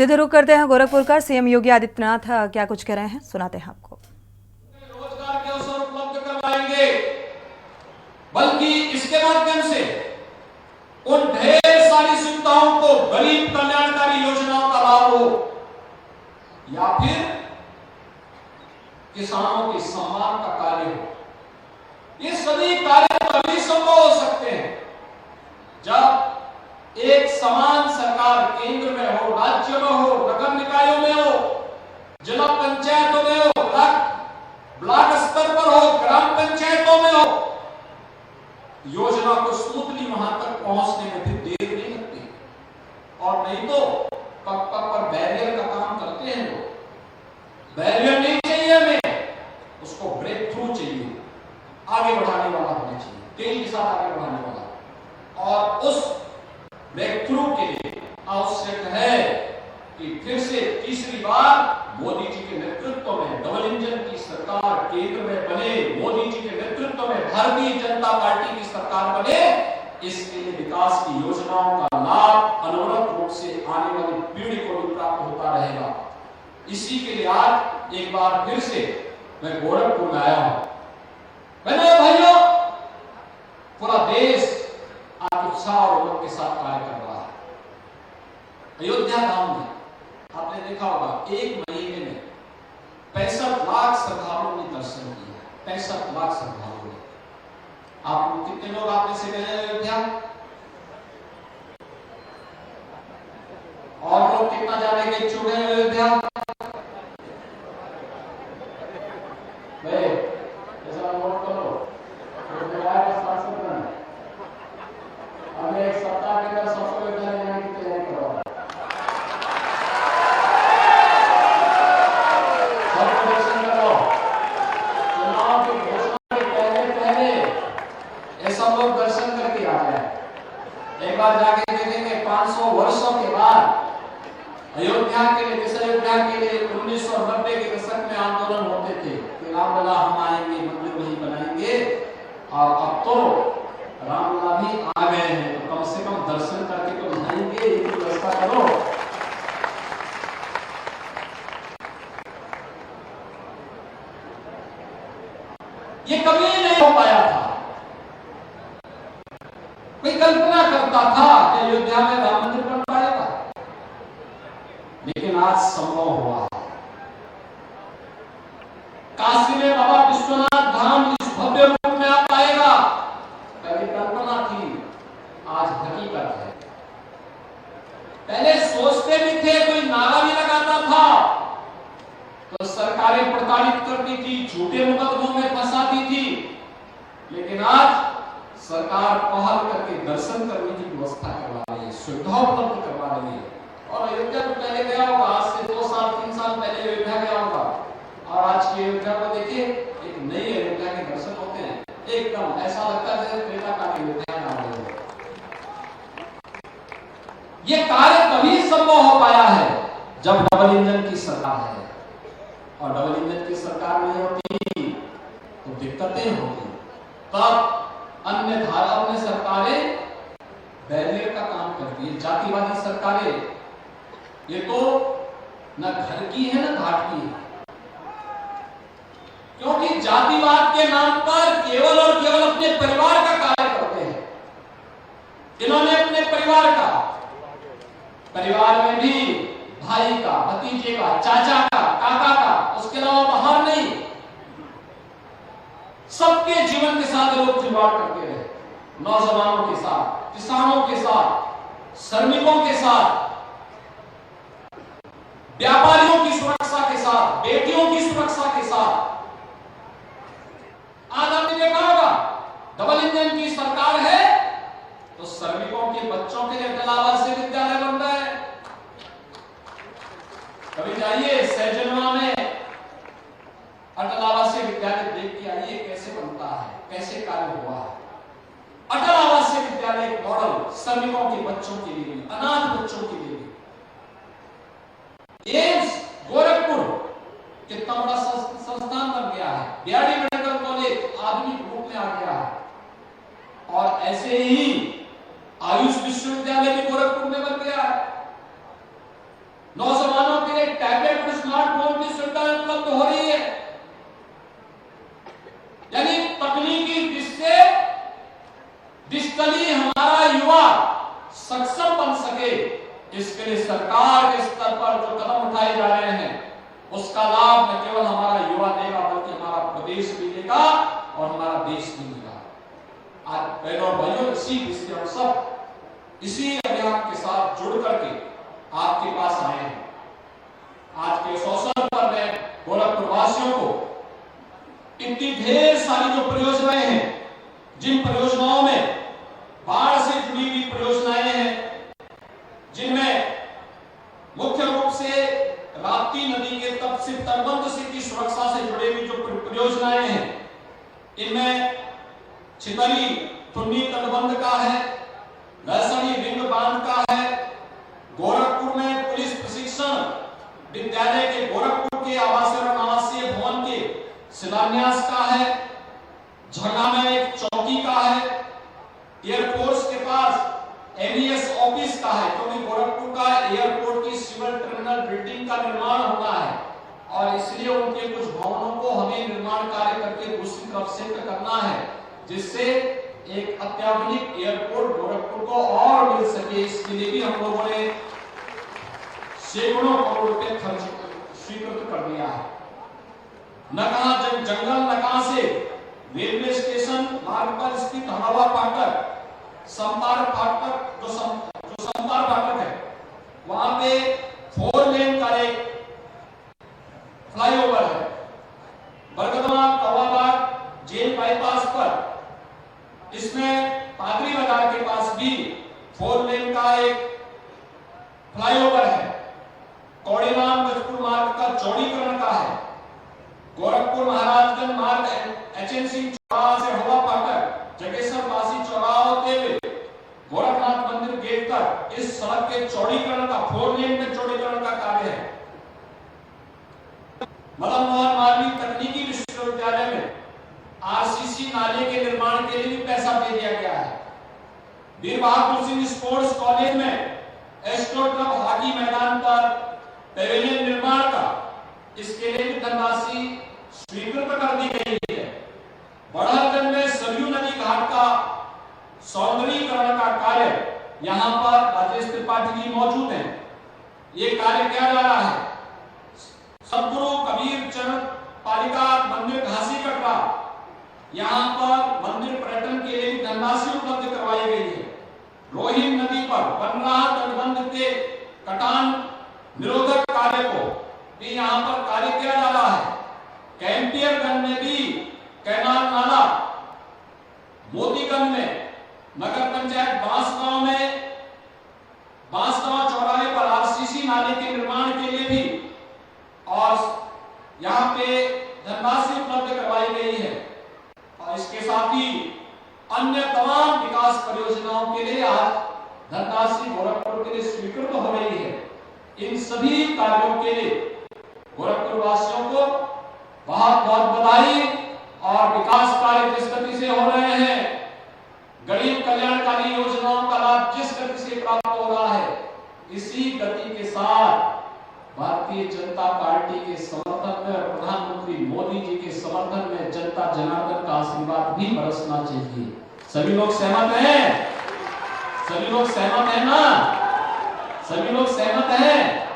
सीधे रुख करते हैं गोरखपुर का। सीएम योगी आदित्यनाथ क्या कुछ कह रहे हैं, सुनाते हैं आपको। रोजगार के अवसर उपलब्ध करवाएंगे, बल्कि इसके माध्यम से उन ढेर सारी सुविधाओं को, गरीब कल्याणकारी योजनाओं का लाभ हो या फिर किसानों के सम्मान का कार्य हो, ये सभी कार्य तभी संभव हो सकते हैं जब एक समान सरकार केंद्र में हो, राज्य में हो, नगर निकायों में हो, जिला पंचायतों में हो, ब्लॉक स्तर पर हो, ग्राम पंचायतों में हो। योजना को स्मूथली वहां तक पहुंचने में भी देर नहीं लगती, और नहीं तो पग पर बैरियर का काम करते हैं लोग। बैरियर नहीं चाहिए हमें, उसको ब्रेक थ्रू चाहिए, आगे बढ़ाने वाला होना चाहिए, तेजी के साथ आगे बढ़ाने वाला। और उस ब्रेक थ्रू के लिए आवश्यक है कि फिर से तीसरी बार मोदी जी के नेतृत्व में डबल इंजन की सरकार केंद्र में बने, मोदी जी के नेतृत्व में भारतीय जनता पार्टी की सरकार बने। इसके लिए विकास की योजनाओं का लाभ अनवरत रूप से आने वाली पीढ़ी को भी प्राप्त होता रहेगा। इसी के लिए आज एक बार फिर से मैं गोरखपुर में आया हूं। बहनों भाइयों, पूरा देश आज उत्साह और उमंग के साथ कार्य कर रहा है। अयोध्या धाम में आपने देखा होगा, एक महीने में 65 लाख श्रद्धालुओं ने दर्शन किया। 65 लाख श्रद्धालुओं ने। आप कितने लोग आप में से गए अयोध्या? और लोग कितना जाने के इच्छुक हैं अयोध्या? ऐसा नोट करो, अगले एक सप्ताह के अंदर सबको अयोध्या ले जाने की तैयारी करो। सबको दर्शन करो। चुनाव की घोषणा के पहले ये सब लोग दर्शन करके आ जाए। एक बार जाके देखेंगे 500 वर्षों के बाद अयोध्या के लिए, जिस अयोध्या के लिए 1990 के दशक में आंदोलन होते थे कि रामलला हम आएंगे, मंदिर वही बनाएंगे, और अब तो रामलला भी आ गए हैं, तो कम से कम दर्शन करके तो जाएंगे, ये व्यवस्था करो। ये कभी नहीं हो पाया था। कोई कल्पना करता था कि अयोध्या में राम मंदिर बन पाएगा, लेकिन आज संभव हुआ। काशी में बाबा विश्वनाथ धाम इस भव्य रूप में आ पाएगा, पहले कल्पना थी, आज हकीकत है। पहले सोचते भी थे, कोई नारा भी लगाता था तो सरकारें प्रताड़ित करती थी, झूठे मुकदमों में फंसाती थी, लेकिन आज सरकार पहल करके दर्शन करने की व्यवस्था करवा रही है, सुविधा उपलब्ध करवा रही है। और अयोध्या तो पहले गया होगा, आज से 2 साल 3 साल पहले अयोध्या गया होगा, और आज की अयोध्या को देखिए, एक नई अयोध्या के दर्शन होते हैं। एकदम ऐसा लगता है जैसे त्रेता काल की अयोध्या आ रही है। ये कार्य तभी संभव हो पाया है जब डबल इंजन की सरकार है, और डबल इंजन की सरकार नहीं होती तो दिक्कतें होती। तब अन्य सरकारें बैरियर का काम करती है, जातिवादी सरकारें। ये तो न घर की है न घाट की है, क्योंकि जातिवाद के नाम पर केवल और केवल अपने परिवार का कार्य करते हैं। इन्होंने अपने परिवार का, परिवार में भी भाई का, भतीजे का, चाचा का, काका का, उसके अलावा बाहर नहीं, सबके जीवन के साथ लोग खिलवाड़ करते रहे। नौजवानों के साथ, किसानों के साथ, श्रमिकों के साथ, व्यापारियों की सुरक्षा के साथ, बेटियों की सुरक्षा के साथ। आज आपने देखा होगा, डबल इंजन की सरकार है तो श्रमिकों के बच्चों के लिए अटल आवासीय विद्यालय बन रहा है। कभी जाइए सहजनवा में अटल आवासीय विद्यालय देख के आइए कैसे बनता है, कैसे कार्य हुआ है। अटल आवासीय विद्यालय मॉडल श्रमिकों के बच्चों के लिए, अनाथ बच्चों के लिए। एम्स गोरखपुर कितना बड़ा संस्थान बन गया है, बीआरडी मेडिकल कॉलेज आधुनिक रूप में आ गया है, और ऐसे ही आयुष विश्वविद्यालय भी गोरखपुर में बन गया है। नौजवानों के लिए टैबलेट और स्मार्टफोन की सुविधा उपलब्ध हो रही है। यानी तकनीकी जिससे डिजिटली हमारा युवा सक्षम बन सके, इसके लिए सरकार के स्तर पर जो कदम उठाए जा रहे हैं उसका लाभ न केवल हमारा युवा देगा बल्कि हमारा प्रदेश भी देगा और हमारा देश भी देगा। आज बहनों और भाइयों, इसी अभियान के साथ जुड़ करके आपके पास आए हैं। आज के इस अवसर पर मैं गोरखपुर वासियों को इतनी ढेर सारी जो परियोजनाएं हैं, जिन परियोजनाओं में बाढ़ से जुड़ी हुई परियोजनाएं हैं, जिनमें मुख्य रूप से राप्ती नदी के तट से तटबंध से की सुरक्षा से जुड़ी हुई जो परियोजनाएं हैं, इनमें छितली टुन्नी तटबंध का है, लहसनी रिंग बांध का है, गोरखपुर में पुलिस प्रशिक्षण विद्यालय के गोरखपुर के आवासीय और आवासीय भवन के शिलान्यास का है, झरना में एक चौकी का है, एयरफोर्स के पास एमईएस ऑफिस का है, क्योंकि गोरखपुर का एयरपोर्ट की सिविल टर्मिनल बिल्डिंग का निर्माण होना है और इसलिए उनके कुछ भवनों को हमें निर्माण कार्य करके दूसरी तरफ शिफ्ट करना है, जिससे एक अत्याधुनिक एयरपोर्ट गोरखपुर को और मिल सके। इसके लिए भी हम लोगों ने सैकड़ों करोड़ रुपए खर्च स्वीकृत कर दिया है। नकां जंगल नकां से रेलवे स्टेशन मार्ग पर स्थित हवा फाटक, संपर्क फाटक जो संपर्क फाटक है, वहां पे 4 लेन का एक फ्लाईओवर है। बरगदमा कौवाबाग जेल बाईपास पर, इसमें पादरी बाजार के पास भी 4 लेन का एक फ्लाईओवर है। कौड़ीनाम गजपुर मार्ग का चौड़ीकरण का है। गोरखपुर महाराजगंज मार्ग एचएनसी चौराहा से हवा फाटक जगेश्वर बासी चौराहा होते हुए गोरखनाथ मंदिर गेट तक इस सड़क के चौड़ीकरण का 4 लेन में चौड़ीकरण का कार्य है। मदन मोहन मालवीय तकनीकी विश्वविद्यालय में आरसीसी नाले के निर्माण के लिए भी पैसा दे दिया गया है। वीर बहादुर सिंह स्पोर्ट्स कॉलेज में एस्ट्रो क्लब हॉकी मैदान पर पेविलियन निर्माण का, इसके लिए भी धनराशि स्वीकृत कर दी गई है। बढ़ागंज में सरयू नदी घाट का सौंदर्यीकरण का कार्य, यहाँ पर राजेश त्रिपाठी जी मौजूद हैं, ये कार्य किया जा रहा है। सदगुरु कबीर चरण पालिका मंदिर घासी कटरा, यहाँ पर मंदिर पर्यटन के लिए धनराशि उपलब्ध करवाई गई है। रोहिन नदी पर बन रहा तटबंध के कटान निरोधक कार्य को भी यहाँ पर कार्य किया जा रहा है। कैंपियरगंज में भी कैनाल नाला, मोतीगंज में नगर पंचायत बांसगांव में बांसगांव चौराहे पर आरसीसी नाले के निर्माण के लिए भी और यहाँ पे धनराशि उपलब्ध करवाई गई है। और इसके साथ ही अन्य तमाम विकास परियोजनाओं के लिए आज धनराशि गोरखपुर के लिए स्वीकृत हो रही है। इन सभी कार्यों के लिए गोरखपुर वासियों को बहुत बहुत बधाई। और विकास कार्य जिस गति से हो रहे हैं, गरीब कल्याणकारी योजनाओं का लाभ जिस गति से प्राप्त हो रहा है, इसी गति के साथ भारतीय जनता पार्टी के समर्थन में और प्रधानमंत्री मोदी जी के समर्थन में जनता जनार्दन का आशीर्वाद भी बरसना चाहिए। सभी लोग सहमत हैं? सभी लोग सहमत हैं ना? सभी लोग सहमत हैं?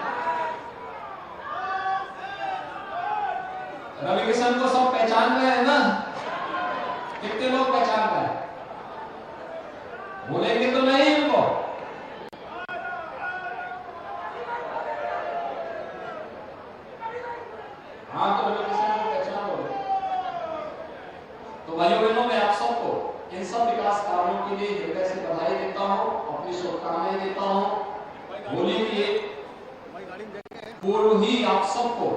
रवि किशन को सब पहचान रहे हैं ना? कितने लोग पहचान रहे हैं? बोलेंगे तो नहीं उनको? हाँ, तो रवि किशन को पहचान लो। तो भाइयों बहनों, मैं आप सबको इन सब विकास कार्यों के लिए हृदय से बधाई देता हूँ, अपनी शुभकामनाएं देता हूँ। होली के पूर्व ही आप सबको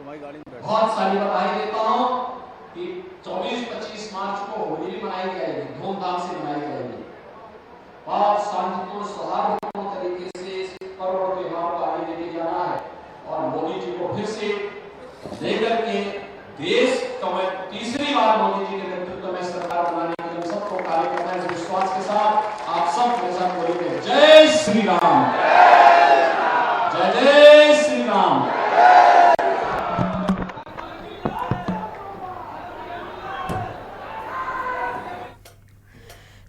बहुत सारी बधाई देता हूँ कि 24-25 मार्च को होली भी मनाई जाएगी, धूमधाम से मनाई जाएगी। बहुत शांतिपूर्ण सौहार्दपूर्ण तरीके से इस पर्व और त्योहार को आगे लेके जाना है और मोदी जी को फिर से लेकर के देश को मैं तीसरी बार मोदी जी के नेतृत्व में सरकार बनाने के लिए सबको कार्य करना है। इस विश्वास के साथ आप सब मेरे साथ बोलेंगे जय श्री राम, जय जय जय श्री राम।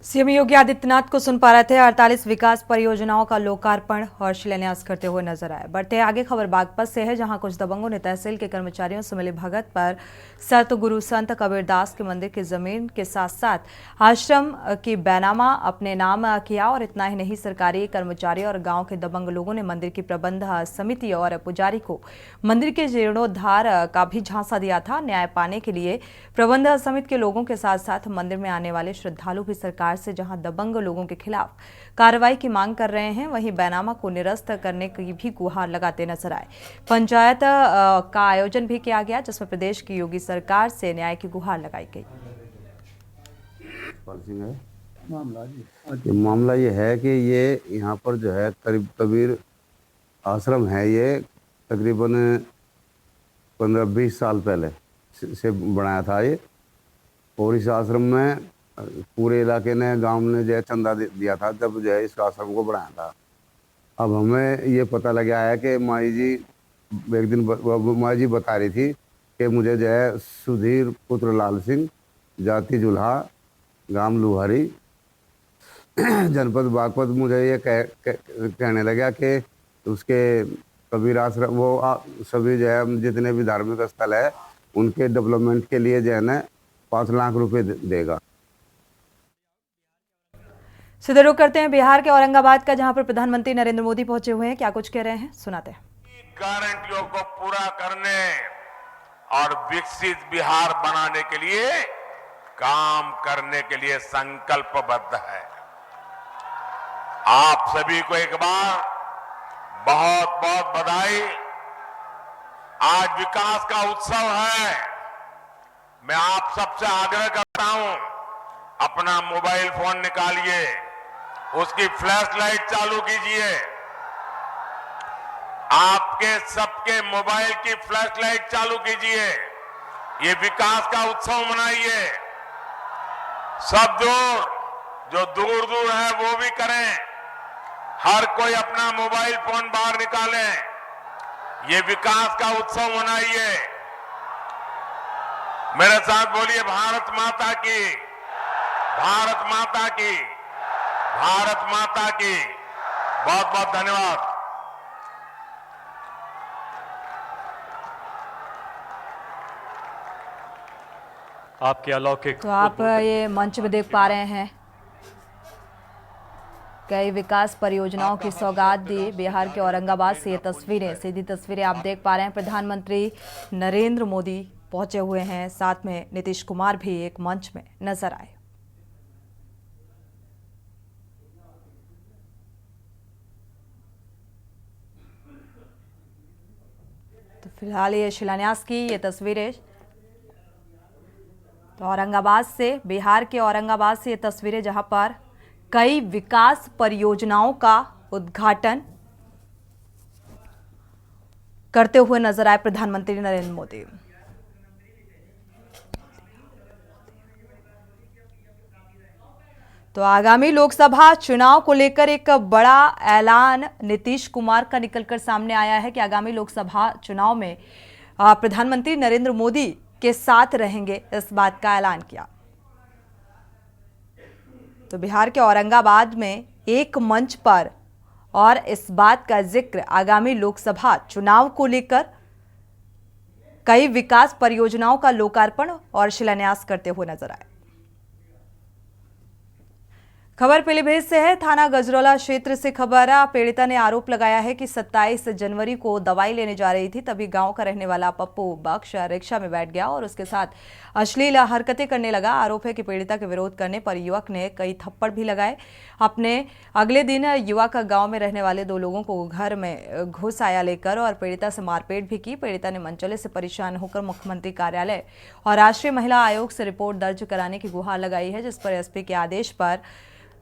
सीएम योगी आदित्यनाथ को सुन पा रहे थे। 48 विकास परियोजनाओं का लोकार्पण और शिलान्यास करते हुए नजर आए। बढ़ते आगे खबर बागपत से है, जहां कुछ दबंगों ने तहसील के कर्मचारियों से मिली भगत पर सतगुरु संत कबीरदास के मंदिर की जमीन के साथ साथ आश्रम की बैनामा अपने नाम किया। और इतना ही नहीं, सरकारी कर्मचारी और गांव के दबंग लोगों ने मंदिर की प्रबंध समिति और पुजारी को मंदिर के जीर्णोद्धार का भी झांसा दिया था। न्याय पाने के लिए प्रबंध समिति के लोगों के साथ साथ मंदिर में आने वाले श्रद्धालु भी सरकार से जहां दबंग लोगों के खिलाफ कार्रवाई की मांग कर रहे हैं, वहीं बैनामा को निरस्त करने की भी गुहार लगाते नजर आए। पंचायत का आयोजन भी किया गया, जिसमें प्रदेश की योगी सरकार से न्याय की गुहार लगाई गई। मामला ये है कि ये यहाँ पर जो है करीब कबीर आश्रम है, ये तकरीबन 15-20 साल पहले से बनाया था ये। और इस आश्रम में पूरे इलाके ने, गांव ने जो है चंदा दिया था जब जो है इस आश्रम को बनाया था। अब हमें ये पता लगा है कि माई जी एक दिन माई जी बता रही थी कि मुझे जो है सुधीर पुत्र लाल सिंह, जाति जुल्हा, गांव लुहारी, जनपद बागपत, मुझे ये कहने लगा कि उसके कबीर आश्रम वो सभी जो है जितने भी धार्मिक स्थल है उनके डेवलपमेंट के लिए जो है ना 5 लाख रुपए देगा। सीधे रुख करते हैं बिहार के औरंगाबाद का, जहां पर प्रधानमंत्री नरेंद्र मोदी पहुंचे हुए हैं। क्या कुछ कह रहे हैं, सुनाते हैं। गारंटियों को पूरा करने और विकसित बिहार बनाने के लिए काम करने के लिए संकल्पबद्ध है। आप सभी को एक बार बहुत बहुत बधाई। आज विकास का उत्सव है। मैं आप सबसे आग्रह करता हूं, अपना मोबाइल फोन निकालिए, उसकी फ्लैश लाइट चालू कीजिए। आपके सबके मोबाइल की फ्लैश लाइट चालू कीजिए। ये विकास का उत्सव मनाइए। सब जो दूर दूर है वो भी करें। हर कोई अपना मोबाइल फोन बाहर निकालें। ये विकास का उत्सव मनाइए। मेरे साथ बोलिए, भारत माता की, भारत माता की, भारत माता की। बहुत बहुत धन्यवाद। आपके अलौकिक। तो आप ये मंच में देख पा रहे हैं, कई विकास परियोजनाओं की सौगात दी। बिहार के औरंगाबाद से ये तस्वीरें, सीधी तस्वीरें आप देख पा रहे हैं। प्रधानमंत्री नरेंद्र मोदी पहुंचे हुए हैं, साथ में नीतीश कुमार भी एक मंच में नजर आए। तो फिलहाल ये शिलान्यास की ये तस्वीरें, तो औरंगाबाद से, बिहार के औरंगाबाद से ये तस्वीरें, जहां पर कई विकास परियोजनाओं का उद्घाटन करते हुए नजर आए प्रधानमंत्री नरेंद्र मोदी। तो आगामी लोकसभा चुनाव को लेकर एक बड़ा ऐलान नीतीश कुमार का निकलकर सामने आया है कि आगामी लोकसभा चुनाव में प्रधानमंत्री नरेंद्र मोदी के साथ रहेंगे, इस बात का ऐलान किया। तो बिहार के औरंगाबाद में एक मंच पर और इस बात का जिक्र आगामी लोकसभा चुनाव को लेकर कई विकास परियोजनाओं का लोकार्पण और शिलान्यास करते हुए नजर आए। खबर पीलीभीत से है, थाना गजरौला क्षेत्र से खबर। पीड़िता ने आरोप लगाया है कि 27 जनवरी को दवाई लेने जा रही थी, तभी गांव का रहने वाला पप्पू बख्श रिक्शा में बैठ गया और उसके साथ अश्लील हरकतें करने लगा। आरोप है कि पीड़िता के विरोध करने पर युवक ने कई थप्पड़ भी लगाए। अपने अगले दिन युवक गांव में रहने वाले 2 लोगों को घर में घुस आया लेकर और पीड़िता से मारपीट भी की। पीड़िता ने मनचले से परेशान होकर मुख्यमंत्री कार्यालय और राष्ट्रीय महिला आयोग से रिपोर्ट दर्ज कराने की गुहार लगाई है, जिस पर एसपी के आदेश पर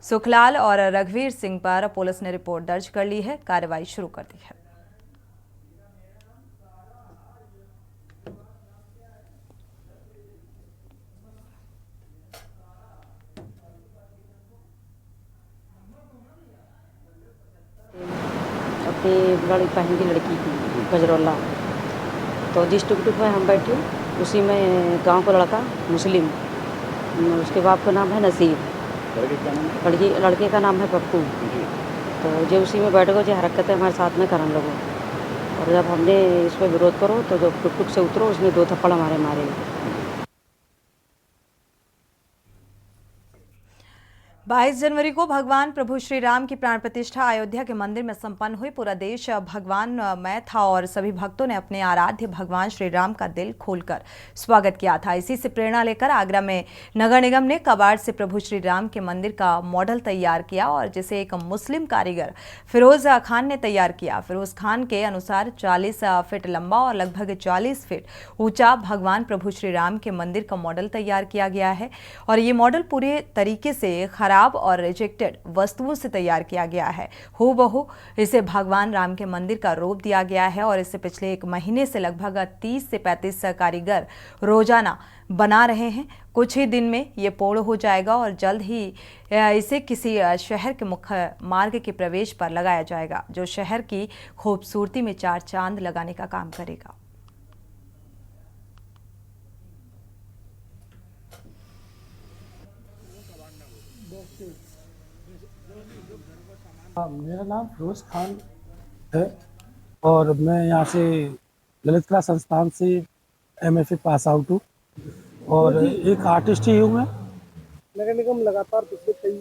सुखलाल और रघुवीर सिंह पर पुलिस ने रिपोर्ट दर्ज कर ली है, कार्रवाई शुरू कर दी है। लड़की बहन की लड़की की गजरौला। तो जिस टुक टुक में हम बैठे उसी में गांव का लड़का मुस्लिम, उसके बाप का नाम है नसीब, लड़के का नाम है पप्पू। तो जो उसी में बैठ गए जो हरकतें हमारे साथ में करने लगो, और जब हमने इस पर विरोध करो तो जब टुक टुक से उतरो उसने 2 थप्पड़ हमारे मारे। 22 जनवरी को भगवान प्रभु श्री राम की प्राण प्रतिष्ठा अयोध्या के मंदिर में संपन्न हुई। पूरा देश भगवानमय था और सभी भक्तों ने अपने आराध्य भगवान श्री राम का दिल खोलकर स्वागत किया था। इसी से प्रेरणा लेकर आगरा में नगर निगम ने कबाड़ से प्रभु श्री राम के मंदिर का मॉडल तैयार किया और जिसे एक मुस्लिम कारीगर फिरोज खान ने तैयार किया। फिरोज खान के अनुसार 40 फीट लंबा और लगभग 40 फीट ऊंचा भगवान प्रभु श्री राम के मंदिर का मॉडल तैयार किया गया है और ये मॉडल पूरे तरीके से खराब और रिजेक्टेड वस्तुओं से तैयार किया गया है। हूबहू इसे भगवान राम के मंदिर का रूप दिया गया है और इसे पिछले 1 महीने से लगभग 30 से 35 कारीगर रोजाना बना रहे हैं। कुछ ही दिन में ये पूर्ण हो जाएगा और जल्द ही इसे किसी शहर के मुख्य मार्ग के प्रवेश पर लगाया जाएगा, जो शहर की खूबसूरती में 4 चांद लगाने का काम करेगा। मेरा नाम फिरोज खान है और मैं यहाँ से ललित कला संस्थान से MFA पास आउट हूँ और एक आर्टिस्ट ही हूँ मैं। नगर निगम लगातार पिछले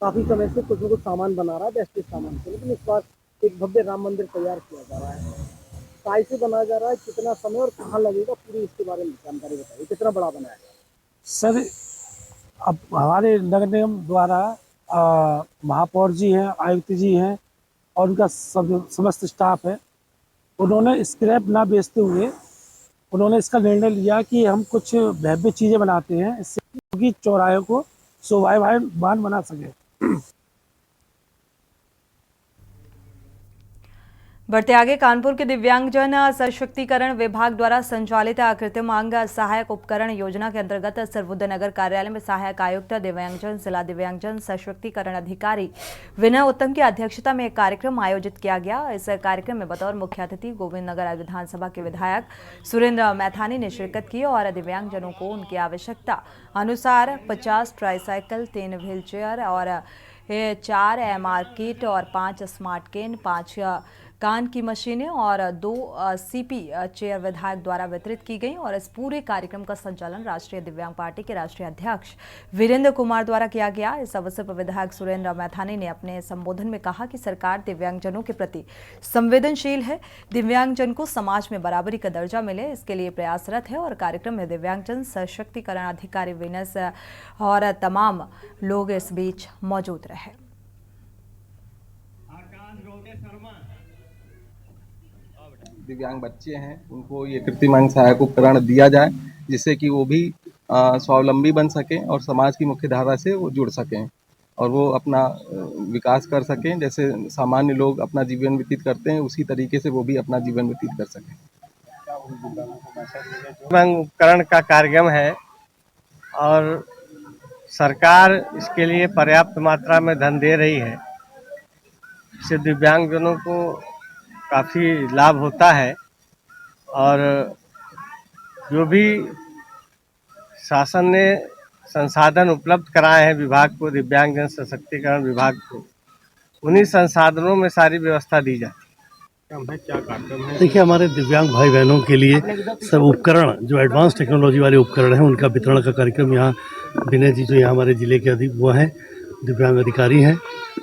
काफी समय से कुछ न कुछ सामान बना रहा है, वेस्टेज सामान से, लेकिन इस बार एक भव्य राम मंदिर तैयार किया जा रहा है। काय से बनाया जा रहा है, कितना समय और कहाँ लगेगा, पूरी इसके बारे में जानकारी बताइए। कितना बड़ा बनाया है सर? अब हमारे नगर निगम द्वारा महापौर जी हैं, आयुक्त जी हैं और उनका समस्त स्टाफ है, उन्होंने स्क्रैप ना बेचते हुए उन्होंने इसका निर्णय लिया कि हम कुछ भव्य चीज़ें बनाते हैं, इससे चौराहे को शोभायमान बना सके। बढ़ते आगे, कानपुर के दिव्यांगजन सशक्तिकरण विभाग द्वारा संचालित कृत्रिमांग सहायक उपकरण योजना के अंतर्गत सर्वोदय नगर कार्यालय में सहायक आयुक्त दिव्यांगजन, जिला दिव्यांगजन सशक्तिकरण अधिकारी विनय उत्तम की अध्यक्षता में एक कार्यक्रम आयोजित किया गया। इस कार्यक्रम में बतौर मुख्य अतिथि गोविंद नगर विधानसभा के विधायक सुरेंद्र मैथानी ने शिरकत की और दिव्यांगजनों को उनकी आवश्यकता अनुसार 50 ट्राईसाइकिल, 3 व्हील चेयर और 4 MR किट और 5 स्मार्ट केन, 5 कान की मशीनें और 2 CP चेयर विधायक द्वारा वितरित की गई और इस पूरे कार्यक्रम का संचालन राष्ट्रीय दिव्यांग पार्टी के राष्ट्रीय अध्यक्ष वीरेंद्र कुमार द्वारा किया गया। इस अवसर पर विधायक सुरेंद्र मैथानी ने अपने संबोधन में कहा कि सरकार दिव्यांगजनों के प्रति संवेदनशील है, दिव्यांगजन को समाज में बराबरी का दर्जा मिले इसके लिए प्रयासरत है और कार्यक्रम में दिव्यांगजन सशक्तिकरण अधिकारी विनय और तमाम लोग इस बीच मौजूद रहे। दिव्यांग बच्चे हैं उनको ये कृत्रिमांग सहायक उपकरण दिया जाए जिससे कि वो भी स्वावलंबी बन सकें और समाज की मुख्य धारा से वो जुड़ सकें और वो अपना विकास कर सकें। जैसे सामान्य लोग अपना जीवन व्यतीत करते हैं उसी तरीके से वो भी अपना जीवन व्यतीत कर सकें। दिव्यांग उपकरण का कार्यक्रम है और सरकार इसके लिए पर्याप्त मात्रा में धन दे रही है। इससे दिव्यांगजनों को काफ़ी लाभ होता है और जो भी शासन ने संसाधन उपलब्ध कराए हैं विभाग को, दिव्यांगजन सशक्तिकरण विभाग को, उन्हीं संसाधनों में सारी व्यवस्था दी जाती है। क्या कार्यक्रम है? देखिए, हमारे दिव्यांग भाई बहनों के लिए सब उपकरण जो एडवांस टेक्नोलॉजी वाले उपकरण हैं उनका वितरण का कार्यक्रम यहाँ विनय जी जो यहाँ हमारे ज़िले के वो हैं दिव्यांग अधिकारी हैं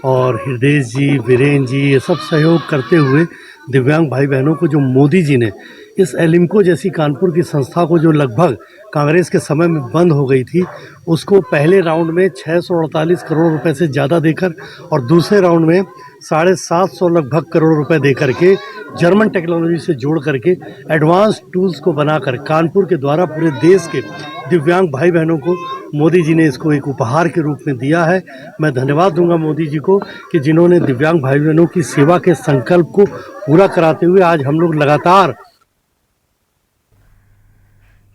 और हृदय जी, वीरेन जी, ये सब सहयोग करते हुए दिव्यांग भाई बहनों को जो मोदी जी ने इस एलिम्को जैसी कानपुर की संस्था को जो लगभग कांग्रेस के समय में बंद हो गई थी उसको पहले राउंड में 648 करोड़ रुपए से ज़्यादा देकर और दूसरे राउंड में 750 लगभग करोड़ रुपए दे करके जर्मन टेक्नोलॉजी से जोड़ करके एडवांस टूल्स को बनाकर कानपुर के द्वारा पूरे देश के दिव्यांग भाई बहनों को मोदी जी ने इसको एक उपहार के रूप में दिया है। मैं धन्यवाद दूंगा मोदी जी को कि जिन्होंने दिव्यांग भाई बहनों की सेवा के संकल्प को पूरा कराते हुए आज हम लोग लगातार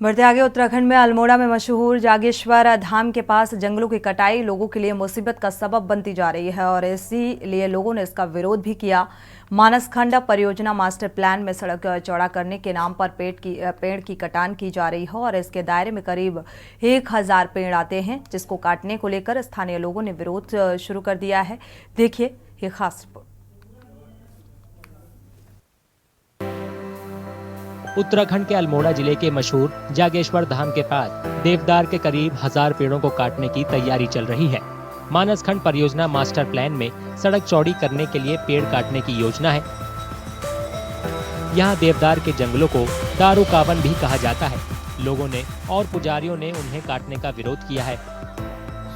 बढ़ते आगे, उत्तराखंड में अल्मोड़ा में मशहूर जागेश्वर धाम के पास जंगलों की कटाई लोगों के लिए मुसीबत का सबब बनती जा रही है और इसीलिए लोगों ने इसका विरोध भी किया। मानसखंड परियोजना मास्टर प्लान में सड़क चौड़ा करने के नाम पर पेड़ की कटान की जा रही है और इसके दायरे में करीब 1000 पेड़ आते हैं, जिसको काटने को लेकर स्थानीय लोगों ने विरोध शुरू कर दिया है। देखिए ये खास रिपोर्ट। उत्तराखंड के अल्मोड़ा जिले के मशहूर जागेश्वर धाम के पास देवदार के करीब 1000 पेड़ों को काटने की तैयारी चल रही है। मानसखंड परियोजना मास्टर प्लान में सड़क चौड़ी करने के लिए पेड़ काटने की योजना है। यहाँ देवदार के जंगलों को दारू कावन भी कहा जाता है। लोगों ने और पुजारियों ने उन्हें काटने का विरोध किया है।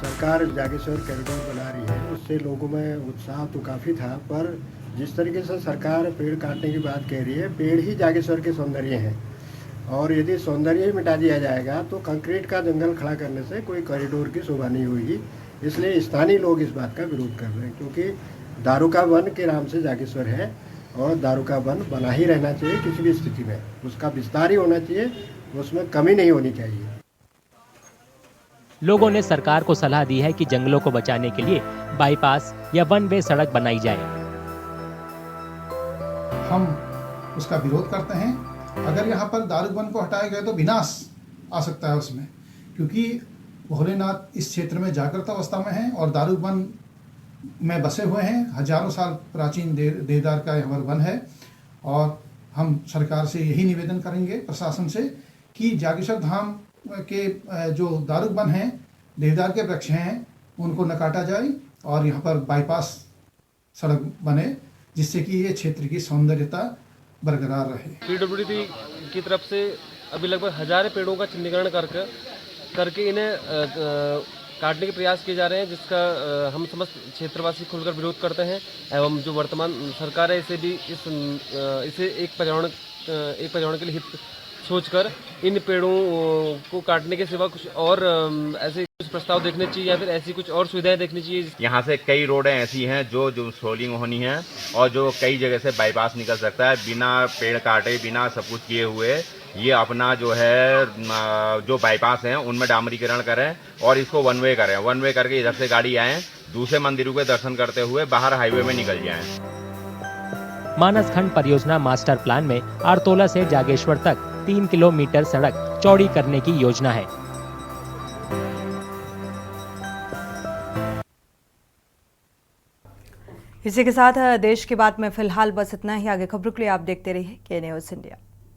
सरकार जागेश्वर कॉरिडोर बना रही है, उससे लोगों में उत्साह तो काफी था, पर जिस तरीके से सरकार पेड़ काटने की बात कह रही है, पेड़ ही जागेश्वर के सौंदर्य हैं और यदि सौंदर्य ही मिटा दिया जाएगा तो कंक्रीट का जंगल खड़ा करने से कोई कॉरिडोर की शोभा नहीं होगी। इसलिए स्थानीय लोग इस बात का विरोध कर रहे हैं, क्योंकि दारुका वन के नाम से जागेश्वर है और दारुका वन बना ही रहना चाहिए किसी भी स्थिति में, उसका विस्तार ही होना चाहिए, उसमें कमी नहीं होनी चाहिए। लोगों ने सरकार को सलाह दी है कि जंगलों को बचाने के लिए बाईपास या वन वे सड़क बनाई जाए। हम उसका विरोध करते हैं। अगर यहाँ पर दारू वन को हटाए गए तो विनाश आ सकता है उसमें, क्योंकि भोलेनाथ इस क्षेत्र में जागृत अवस्था में हैं और दारू वन में बसे हुए हैं। हजारों साल प्राचीन देवदार का यहाँ पर वन है और हम सरकार से यही निवेदन करेंगे प्रशासन से कि जागेश्वर धाम के जो दारू वन हैं, देवदार के वृक्ष हैं, उनको न काटा जाए और यहाँ पर बाईपास सड़क बने, जिससे कि ये क्षेत्र की सौंदर्यता बरकरार रहे। पीडब्ल्यूडी की तरफ से अभी लगभग 1000 पेड़ों का चिन्हीकरण करके इन्हें काटने के प्रयास किए जा रहे हैं, जिसका हम समस्त क्षेत्रवासी खुलकर विरोध करते हैं एवं जो वर्तमान सरकार है इसे भी इसे एक पर्यावरण के लिए हित सोचकर इन पेड़ों को काटने के सिवा कुछ और ऐसे कुछ प्रस्ताव देखने चाहिए या फिर ऐसी कुछ और सुविधाएं देखनी चाहिए। यहाँ से कई रोडें ऐसी हैं जो सोलिंग होनी है और जो कई जगह से बाईपास निकल सकता है बिना पेड़ काटे, बिना सब कुछ किए हुए। ये अपना जो है जो बाईपास हैं उनमें डामरीकरण करें और इसको वन वे करें, वन वे करके इधर से गाड़ी आए, दूसरे मंदिरों के दर्शन करते हुए बाहर हाईवे में निकल जाएं। मानसखंड परियोजना मास्टर प्लान में आरतोला से जागेश्वर तक 3 किलोमीटर सड़क चौड़ी करने की योजना है। इसी के साथ देश की बात में फिलहाल बस इतना ही। आगे खबरों के लिए आप देखते रहिए के न्यूज़ इंडिया।